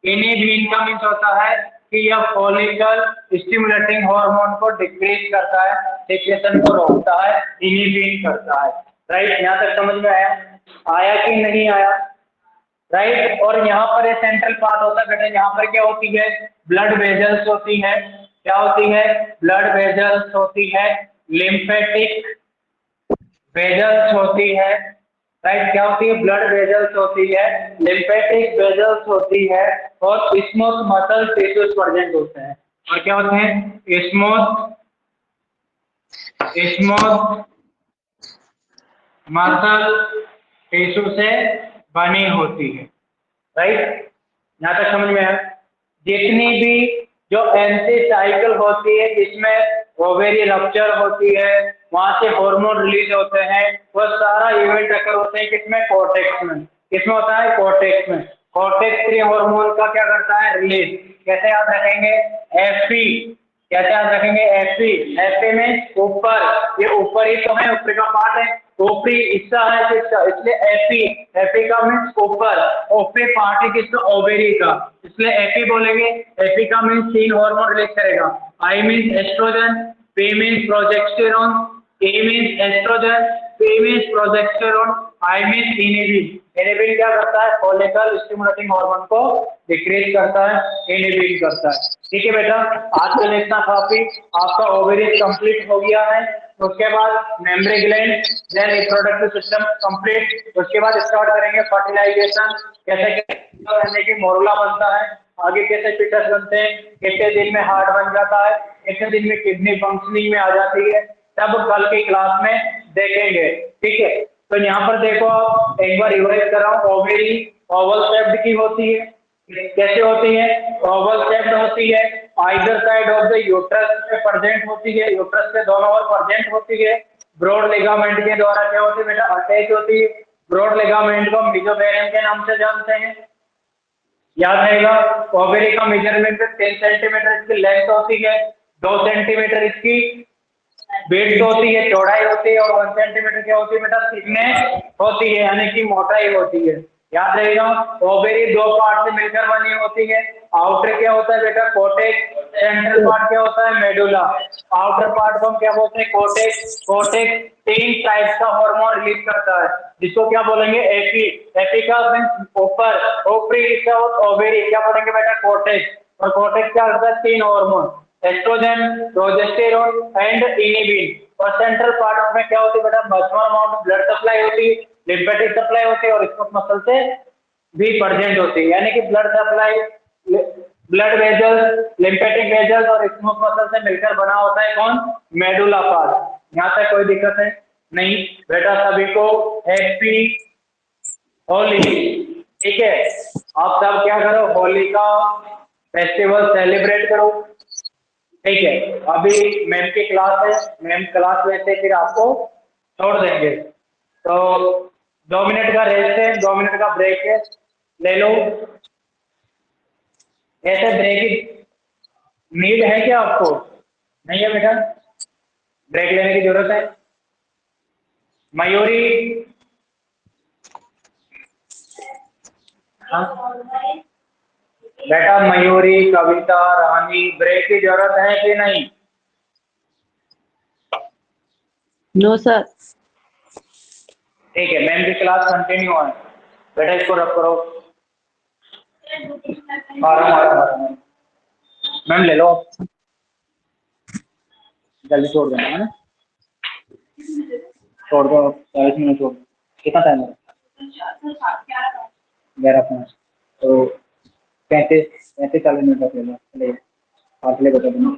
इनिबिन का मीन्स होता है कि यह फॉलिकल स्टिमुलेटिंग हार्मोन को डिक्रीज करता है, सेक्रेशन को रोकता है, इनिबिन करता है, राइट। यहाँ तक समझ में आया कि नहीं आया, राइट। और यहाँ पर ये सेंट्रल पार्ट होता है बेटा, यहाँ पर क्या होती है, ब्लड वेजल्स होती है। क्या होती है, ब्लड वेजल्स होती है, लिम्फेटिक वेजल्स होती है, राइट। क्या होती है, ब्लड वेजल्स होती है, लिम्फेटिक वेजल्स होती है, और स्मूथ मसल टिश्यूज प्रेजेंट होते हैं। और क्या होते हैं, स्मूथ मसल टिश्यू से बनी होती है, राइट। यहाँ तक समझ में आया। जितनी भी जो एंटी साइकिल होती है, जिसमें ओवेरी रप्चर होती है, वहां से हार्मोन रिलीज होते हैं, वो सारा इवेंट अकर होते हैं किसमें, कॉर्टेक्स में। किसमें होता है, कॉर्टेक्स में। कॉर्टेक्स 3 हार्मोन का क्या करता है, रिलीज। कैसे याद रखेंगे, एफपी। कैसे याद रखेंगे, एफपी। एफपी में ऊपर, ये ऊपर ही तो है, ऊपर का पार्ट है, ऊपरी हिस्सा है किसका, इसलिए एपी। एपी का मीन्स ऊपर, ऊपरी पार्ट है किसका, ओवेरी का, इसलिए एपी बोलेंगे। एपी का मीन्स 3 हार्मोन रिलीज करेगा। I means estrogen, P means progesterone, A means estrogen, P means progesterone, I means inhibin. Inhibin क्या करता है, फॉलिकल स्टिमुलेटिंग हार्मोन को डिक्रीज करता है, इनिबिन करता है। ठीक है बेटा, आज के लिए इतना काफी। आपका ओवेरी कंप्लीट हो गया है। उसके बाद membrane gland, then reproductive system complete. उसके बाद स्टार्ट करेंगे फर्टिलाइजेशन, कैसे मोरुला बनता है, आगे कैसे फिटस बनते हैं, कितने दिन में हार्ट बन जाता है, कितने दिन में किडनी फंक्शनिंग में आ जाती है, सब कल की क्लास में देखेंगे। ठीक है, तो यहाँ पर देखो, आप एक बार रिवाइज कर रहा हूँ। ओवेरी ओवल शेप्ड की होती है। कैसे होती है, ओवल शेप्ड होती है, either side of the uterus पे प्रेजेंट होती है, यूट्रस के दोनों ओर प्रेजेंट होती है। ब्रॉड लिगामेंट के द्वारा क्या होती है बेटा, अटैच होती है। ब्रॉड लिगामेंट को मेसोथेलियम के नाम से जानते हैं, याद रहेगा। ओवेरी का मेजरमेंट 10 सेंटीमीटर इसकी लेंथ होती है, 2 सेंटीमीटर इसकी विड्थ होती है, चौड़ाई होती है, और 1 सेंटीमीटर क्या होती है बेटा, थिकनेस होती है, यानी कि मोटाई होती है। याद रहेगा। ओवेरी दो पार्ट से मिलकर बनी होती है। आउटर क्या होता है बेटा? कोटेक्स। सेंट्रल पार्ट क्या होता है? मेडुला। आउटर पार्ट को हम क्या बोलते हैं? कोटेक्स। कोटेक्स 3 टाइप्स का हार्मोन रिलीज करता है, जिसको क्या बोलेंगे? एपी। एपी का मींस ऊपर, ओवरी का ओवेरी क्या बोलेंगे बेटा? कोटेक्स। और कोटेक्स क्या करता है? 3 hormone, estrogen, progesterone and inhibin. और सेंट्रल पार्ट में क्या होती है बेटा? मैक्सिमम अमाउंट ब्लड सप्लाई होती है, लिम्फेटिक सप्लाई होती है और स्मूथ मसल से भी प्रेजेंट होती है। यानी कि blood supply, blood vessels, lymphatic vessels और स्मूथ मसल से मिलकर बना होता है कौन? Medulla part. यहाँ तक कोई दिक्कत है नहीं बेटा? सभी को हैप्पी होली। ठीक है, आप सब क्या करो? होली का फेस्टिवल सेलिब्रेट करो। ठीक है, अभी मैम की क्लास है, मैम क्लास लेते फिर आपको छोड़ देंगे। तो 2 मिनट का रेस्ट है, 2 मिनट का ब्रेक है, ले लो। ऐसे ब्रेक की नीड है क्या आपको? नहीं है बेटा? ब्रेक लेने की जरूरत है? मयूरी, हाँ बेटा, मयूरी, कविता, रानी, ब्रेक की जरूरत है कि नहीं? No sir. ठीक है, मैम की क्लास कंटिन्यू है बेटा, इसको रख करो। मैम ले लो, जल्दी छोड़ देना है ना, छोड़ दो, 40 मिनट छोड़ दो। कितना टाइम है? 11 तो 35-40 मिनट का चले फासले बता देना।